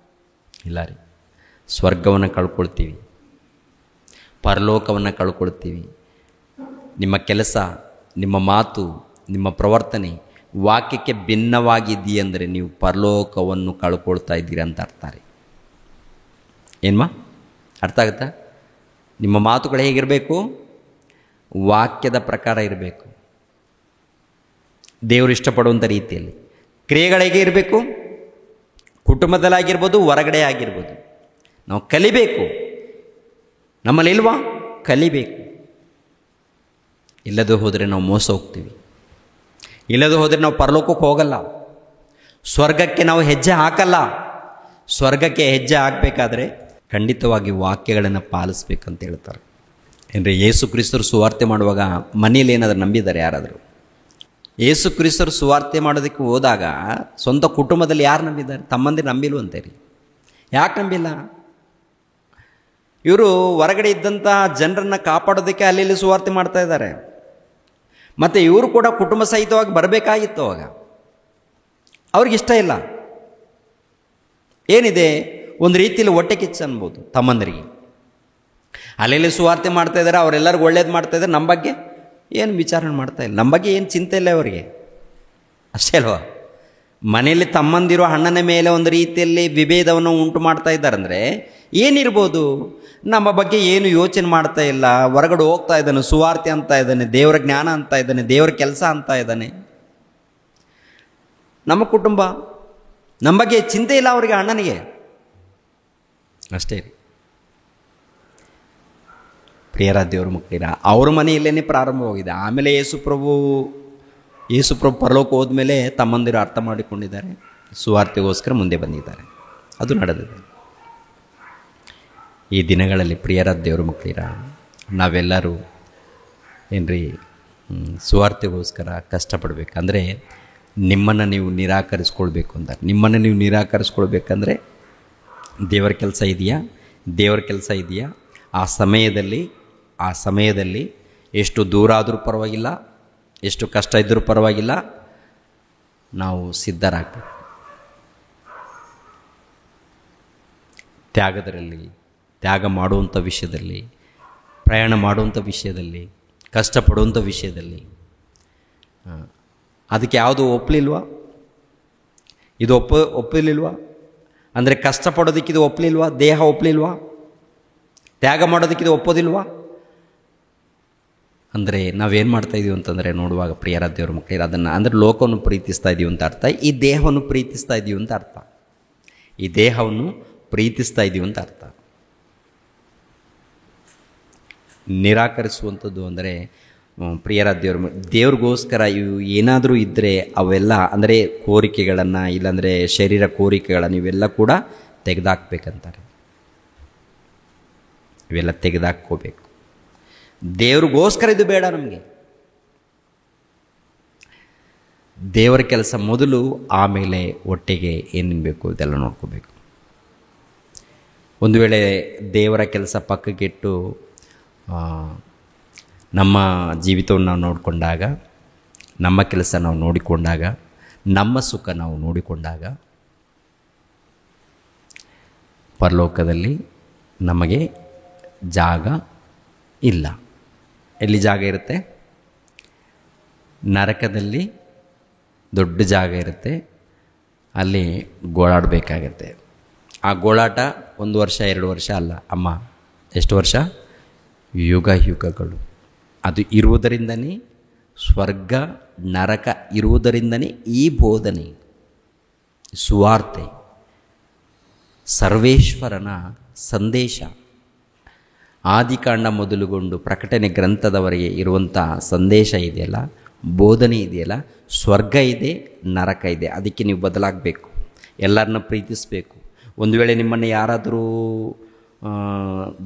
A: ಇಲ್ಲ ರೀ. ಸ್ವರ್ಗವನ್ನು ಕಳ್ಕೊಳ್ತೀವಿ, ಪರಲೋಕವನ್ನು ಕಳ್ಕೊಳ್ತೀವಿ. ನಿಮ್ಮ ಕೆಲಸ, ನಿಮ್ಮ ಮಾತು, ನಿಮ್ಮ ಪ್ರವರ್ತನೆ ವಾಕ್ಯಕ್ಕೆ ಭಿನ್ನವಾಗಿದೆಯಂದರೆ ನೀವು ಪರಲೋಕವನ್ನು ಕಳ್ಕೊಳ್ತಾ ಇದ್ದೀರಿ ಅಂತ ಅರ್ಥ ರೀ. ಏನ್ಮಾ ಅರ್ಥ ಆಗುತ್ತಾ? ನಿಮ್ಮ ಮಾತುಗಳು ಹೇಗಿರಬೇಕು? ವಾಕ್ಯದ ಪ್ರಕಾರ ಇರಬೇಕು, ದೇವರು ಇಷ್ಟಪಡುವಂಥ ರೀತಿಯಲ್ಲಿ. ಕ್ರಿಯೆಗಳು ಹೇಗೆ ಇರಬೇಕು? ಕುಟುಂಬದಲ್ಲಾಗಿರ್ಬೋದು, ಹೊರಗಡೆ ಆಗಿರ್ಬೋದು. ನಾವು ಕಲಿಬೇಕು. ನಮ್ಮಲ್ಲಿ ಇಲ್ವಾ? ಕಲಿಬೇಕು. ಇಲ್ಲದೆ ಹೋದರೆ ನಾವು ಮೋಸ ಹೋಗ್ತೀವಿ. ಇಲ್ಲದೆ ಹೋದರೆ ನಾವು ಪರಲೋಕಕ್ಕೆ ಹೋಗಲ್ಲ, ಸ್ವರ್ಗಕ್ಕೆ ನಾವು ಹೆಜ್ಜೆ ಹಾಕಲ್ಲ. ಸ್ವರ್ಗಕ್ಕೆ ಹೆಜ್ಜೆ ಹಾಕಬೇಕಾದ್ರೆ ಖಂಡಿತವಾಗಿ ವಾಕ್ಯಗಳನ್ನು ಪಾಲಿಸ್ಬೇಕಂತ ಹೇಳ್ತಾರೆ. ಏನ್ರಿ, ಯೇಸು ಕ್ರಿಸ್ತರು ಸುವಾರ್ತೆ ಮಾಡುವಾಗ ಮನೆಯಲ್ಲಿ ಏನಾದರೂ ನಂಬಿದ್ದಾರೆ ಯಾರಾದರೂ? ಯೇಸು ಕ್ರಿಸ್ತರು ಸುವಾರ್ತೆ ಮಾಡೋದಕ್ಕೆ ಹೋದಾಗ ಸ್ವಂತ ಕುಟುಂಬದಲ್ಲಿ ಯಾರು ನಂಬಿದ್ದಾರೆ? ತಮ್ಮಂದಿರು ನಂಬಿಲ್ವಂತೆ ರೀ. ಯಾಕೆ ನಂಬಿಲ್ಲ? ಇವರು ಹೊರಗಡೆ ಇದ್ದಂಥ ಜನರನ್ನು ಕಾಪಾಡೋದಕ್ಕೆ ಅಲ್ಲಿ ಸುವಾರ್ತೆ ಮಾಡ್ತಾ ಇದ್ದಾರೆ. ಮತ್ತು ಇವರು ಕೂಡ ಕುಟುಂಬ ಸಹಿತವಾಗಿ ಬರಬೇಕಾಗಿತ್ತು. ಅವಾಗ ಅವ್ರಿಗಿಷ್ಟ ಇಲ್ಲ. ಏನಿದೆ, ಒಂದು ರೀತಿಯಲ್ಲಿ ಹೊಟ್ಟೆ ಕಿಚ್ಚು ಅನ್ಬೋದು ತಮ್ಮಂದರಿಗೆ. ಅಲ್ಲೆಲ್ಲಿ ಸುವಾರ್ತೆ ಮಾಡ್ತಾ ಇದ್ದಾರೆ, ಅವರೆಲ್ಲರಿಗೂ ಒಳ್ಳೇದು ಮಾಡ್ತಾ ಇದ್ದಾರೆ, ನಮ್ಮ ಬಗ್ಗೆ ಏನು ವಿಚಾರಣೆ ಮಾಡ್ತಾ ಇಲ್ಲ, ನಮ್ಮ ಬಗ್ಗೆ ಏನು ಚಿಂತೆ ಇಲ್ಲ ಅವರಿಗೆ, ಅಷ್ಟೇ ಅಲ್ವಾ? ಮನೆಯಲ್ಲಿ ತಮ್ಮಂದಿರೋ ಅಣ್ಣನ ಮೇಲೆ ಒಂದು ರೀತಿಯಲ್ಲಿ ವಿಭೇದವನ್ನು ಉಂಟು ಮಾಡ್ತಾ ಇದ್ದಾರೆ ಅಂದರೆ ಏನಿರ್ಬೋದು? ನಮ್ಮ ಬಗ್ಗೆ ಏನು ಯೋಚನೆ ಮಾಡ್ತಾ ಇಲ್ಲ, ಹೊರಗಡೆ ಹೋಗ್ತಾ ಇದ್ದಾನೆ, ಸುವಾರ್ತೆ ಅಂತ ಇದ್ದಾನೆ, ದೇವರ ಜ್ಞಾನ ಅಂತ ಇದ್ದಾನೆ, ದೇವರ ಕೆಲಸ ಅಂತ ಇದ್ದಾನೆ. ನಮ್ಮ ಕುಟುಂಬ, ನಮ್ಮ ಬಗ್ಗೆ ಚಿಂತೆ ಇಲ್ಲ ಅವರಿಗೆ, ಅಣ್ಣನಿಗೆ ಅಷ್ಟೇ ರೀ. ಪ್ರಿಯರ ದೇವ್ರ ಮಕ್ಕಳಿರ, ಅವ್ರ ಮನೆಯಲ್ಲೇ ಪ್ರಾರಂಭವಾಗಿದೆ. ಆಮೇಲೆ ಯೇಸುಪ್ರಭು ಪರಲೋಕ ಹೋದ್ಮೇಲೆ ತಮ್ಮಂದಿರು ಅರ್ಥ ಮಾಡಿಕೊಂಡಿದ್ದಾರೆ, ಸುವಾರ್ತೆಗೋಸ್ಕರ ಮುಂದೆ ಬಂದಿದ್ದಾರೆ. ಅದು ನಡೆದಿದೆ. ಈ ದಿನಗಳಲ್ಲಿ ಪ್ರಿಯರ ದೇವ್ರ ಮಕ್ಕಳಿರ, ನಾವೆಲ್ಲರೂ ಏನ್ರಿ ಸುವಾರ್ತೆಗೋಸ್ಕರ ಕಷ್ಟಪಡಬೇಕಂದ್ರೆ ನಿಮ್ಮನ್ನು ನೀವು ನಿರಾಕರಿಸ್ಕೊಳ್ಬೇಕು ಅಂತ. ನಿಮ್ಮನ್ನು ನೀವು ನಿರಾಕರಿಸ್ಕೊಳ್ಬೇಕಂದ್ರೆ ದೇವರ ಕೆಲಸ ಇದೆಯಾ? ದೇವರ ಕೆಲಸ ಇದೆಯಾ? ಆ ಸಮಯದಲ್ಲಿ ಎಷ್ಟು ದೂರ ಆದರೂ ಪರವಾಗಿಲ್ಲ, ಎಷ್ಟು ಕಷ್ಟ ಇದ್ದರೂ ಪರವಾಗಿಲ್ಲ, ನಾವು ಸಿದ್ಧರಾಗಬೇಕು. ತ್ಯಾಗ ಮಾಡುವಂಥ ವಿಷಯದಲ್ಲಿ, ಪ್ರಯಾಣ ಮಾಡುವಂಥ ವಿಷಯದಲ್ಲಿ, ಕಷ್ಟಪಡುವಂಥ ವಿಷಯದಲ್ಲಿ ಅದಕ್ಕೆ ಯಾವುದು ಒಪ್ಪಲಿಲ್ವಾ? ಇದು ಒಪ್ಪಲಿಲ್ವಾ? ಅಂದರೆ ಕಷ್ಟಪಡೋದಕ್ಕೆ ಇದು ಒಪ್ಪಲಿಲ್ವಾ? ದೇಹ ಒಪ್ಪಲಿಲ್ವಾ? ತ್ಯಾಗ ಮಾಡೋದಕ್ಕೆ ಇದು ಒಪ್ಪೋದಿಲ್ವಾ? ಅಂದರೆ ನಾವೇನು ಮಾಡ್ತಾಯಿದ್ದೀವಿ ಅಂತಂದರೆ, ನೋಡುವಾಗ ಪ್ರಿಯರ ದೇವ್ರ ಮಕ್ಕಳಿಗೆ ಅದನ್ನು ಅಂದರೆ ಲೋಕವನ್ನು ಪ್ರೀತಿಸ್ತಾ ಇದ್ದೀವಿ ಅಂತ ಅರ್ಥ, ಈ ದೇಹವನ್ನು ಪ್ರೀತಿಸ್ತಾ ಇದ್ದೀವಿ ಅಂತ ಅರ್ಥ. ಈ ದೇಹವನ್ನು ಪ್ರೀತಿಸ್ತಾ ಇದ್ದೀವಿ ಅಂತ ಅರ್ಥ. ನಿರಾಕರಿಸುವಂಥದ್ದು ಅಂದರೆ ಪ್ರಿಯರ ದೇವ್ರಿಗೋಸ್ಕರ ಇವು ಏನಾದರೂ ಇದ್ದರೆ ಅವೆಲ್ಲ ಅಂದರೆ ಕೋರಿಕೆಗಳನ್ನು, ಇಲ್ಲಾಂದರೆ ಶರೀರ ಕೋರಿಕೆಗಳನ್ನು ಇವೆಲ್ಲ ಕೂಡ ತೆಗೆದಾಕ್ಬೇಕಂತಾರೆ. ಇವೆಲ್ಲ ತೆಗೆದಾಕ್ಕೋಬೇಕು. ದೇವ್ರಿಗೋಸ್ಕರ ಇದು ಬೇಡ ನಮಗೆ. ದೇವರ ಕೆಲಸ ಮೊದಲು, ಆಮೇಲೆ ಒಟ್ಟಿಗೆ ಏನೇನು ಬೇಕು ಇದೆಲ್ಲ ನೋಡ್ಕೋಬೇಕು. ಒಂದು ವೇಳೆ ದೇವರ ಕೆಲಸ ಪಕ್ಕಕ್ಕಿಟ್ಟು ನಮ್ಮ ಜೀವಿತವನ್ನು ನಾವು ನೋಡಿಕೊಂಡಾಗ, ನಮ್ಮ ಕೆಲಸ ನಾವು ನೋಡಿಕೊಂಡಾಗ, ನಮ್ಮ ಸುಖ ನಾವು ನೋಡಿಕೊಂಡಾಗ ಪರಲೋಕದಲ್ಲಿ ನಮಗೆ ಜಾಗ ಇಲ್ಲ. ಎಲ್ಲಿ ಜಾಗ ಇರುತ್ತೆ? ನರಕದಲ್ಲಿ ದೊಡ್ಡ ಜಾಗ ಇರುತ್ತೆ. ಅಲ್ಲಿ ಗೋಳಾಡಬೇಕಾಗತ್ತೆ. ಆ ಗೋಳಾಟ 1 ವರ್ಷ 2 ವರ್ಷ ಅಲ್ಲ ಅಮ್ಮ, ಎಷ್ಟು ವರ್ಷ? ಯುಗಗಳು. ಅದು ಇರುವುದರಿಂದನೇ ಸ್ವರ್ಗ ನರಕ ಇರುವುದರಿಂದನೇ ಈ ಬೋಧನೆ, ಸುವಾರ್ತೆ, ಸರ್ವೇಶ್ವರನ ಸಂದೇಶ ಆದಿಕಾಂಡ ಮೊದಲುಗೊಂಡು ಪ್ರಕಟಣೆ ಗ್ರಂಥದವರೆಗೆ ಇರುವಂಥ ಸಂದೇಶ ಇದೆಯಲ್ಲ, ಬೋಧನೆ ಇದೆಯಲ್ಲ, ಸ್ವರ್ಗ ಇದೆ, ನರಕ ಇದೆ. ಅದಕ್ಕೆ ನೀವು ಬದಲಾಗಬೇಕು. ಎಲ್ಲರನ್ನ ಪ್ರೀತಿಸಬೇಕು. ಒಂದು ವೇಳೆ ನಿಮ್ಮನ್ನು ಯಾರಾದರೂ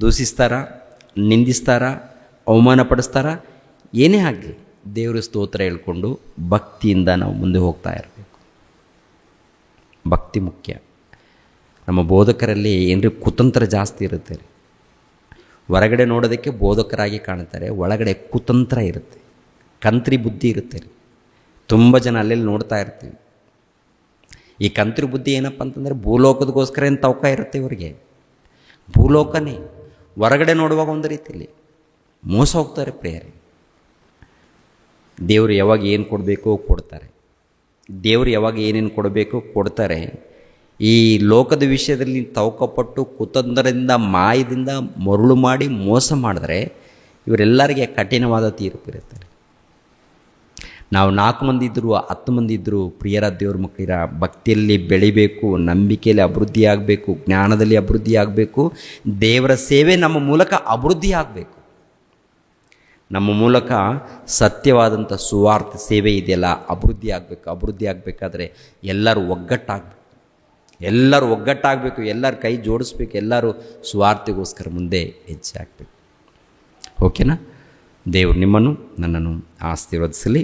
A: ದೂಷಿಸ್ತಾರ, ನಿಂದಿಸ್ತಾರ, ಅವಮಾನ ಪಡಿಸ್ತಾರ, ಏನೇ ಆಗಲಿ ದೇವರ ಸ್ತೋತ್ರ ಹೇಳ್ಕೊಂಡು ಭಕ್ತಿಯಿಂದ ನಾವು ಮುಂದೆ ಹೋಗ್ತಾ ಇರಬೇಕು. ಭಕ್ತಿ ಮುಖ್ಯ. ನಮ್ಮ ಬೋಧಕರಲ್ಲಿ ಏನರಿ ಕುತಂತ್ರ ಜಾಸ್ತಿ ಇರುತ್ತೆ ರೀ. ಹೊರಗಡೆ ನೋಡೋದಕ್ಕೆ ಬೋಧಕರಾಗಿ ಕಾಣ್ತಾರೆ, ಒಳಗಡೆ ಕುತಂತ್ರ ಇರುತ್ತೆ, ಕಂತ್ರಿ ಬುದ್ಧಿ ಇರುತ್ತೆ ರೀ. ತುಂಬ ಜನ ಅಲ್ಲೆಲ್ಲಿ ನೋಡ್ತಾ ಇರ್ತೀವಿ. ಈ ಕಂತ್ರಿ ಬುದ್ಧಿ ಏನಪ್ಪ ಅಂತಂದರೆ ಭೂಲೋಕದಗೋಸ್ಕರ ಏನು ತವಕ ಇರುತ್ತೆ ಇವರಿಗೆ. ಭೂಲೋಕನೇ. ಹೊರಗಡೆ ನೋಡುವಾಗ ಒಂದು ರೀತಿಯಲ್ಲಿ ಮೋಸ ಹೋಗ್ತಾರೆ ಪ್ರಿಯರೇ. ದೇವರು ಯಾವಾಗ ಏನು ಕೊಡಬೇಕೋ ಕೊಡ್ತಾರೆ. ದೇವರು ಯಾವಾಗ ಏನೇನು ಕೊಡಬೇಕೋ ಕೊಡ್ತಾರೆ. ಈ ಲೋಕದ ವಿಷಯದಲ್ಲಿ ತವಕಪಟ್ಟು ಕುತಂತ್ರದಿಂದ, ಮಾಯದಿಂದ ಮರುಳು ಮಾಡಿ ಮೋಸ ಮಾಡಿದ್ರೆ ಇವರೆಲ್ಲರಿಗೆ ಕಠಿಣವಾದ ತೀರ್ಪು ಇರುತ್ತಾರೆ. ನಾವು 4 ಮಂದಿ ಇದ್ದರೂ 10 ಮಂದಿ ಇದ್ದರೂ ಪ್ರಿಯರ ದೇವ್ರ ಮಕ್ಕಳಿರ ಭಕ್ತಿಯಲ್ಲಿ ಬೆಳಿಬೇಕು, ನಂಬಿಕೆಯಲ್ಲಿ ಅಭಿವೃದ್ಧಿ ಆಗಬೇಕು, ಜ್ಞಾನದಲ್ಲಿ ಅಭಿವೃದ್ಧಿ ಆಗಬೇಕು. ದೇವರ ಸೇವೆ ನಮ್ಮ ಮೂಲಕ ಅಭಿವೃದ್ಧಿ ಆಗಬೇಕು. ನಮ್ಮ ಮೂಲಕ ಸತ್ಯವಾದಂಥ ಸುವಾರ್ಥ ಸೇವೆ ಇದೆಯಲ್ಲ ಅಭಿವೃದ್ಧಿ ಆಗಬೇಕು. ಅಭಿವೃದ್ಧಿ ಆಗಬೇಕಾದ್ರೆ ಎಲ್ಲರೂ ಒಗ್ಗಟ್ಟಾಗಬೇಕು, ಎಲ್ಲರ ಕೈ ಜೋಡಿಸ್ಬೇಕು, ಎಲ್ಲರೂ ಸುವಾರ್ತೆಗೋಸ್ಕರ ಮುಂದೆ ಹೆಜ್ಜೆ ಹಾಕಬೇಕು. ಓಕೆನಾ? ದೇವರು ನಿಮ್ಮನ್ನು ನನ್ನನ್ನು ಆಶೀರ್ವದಿಸಲಿ.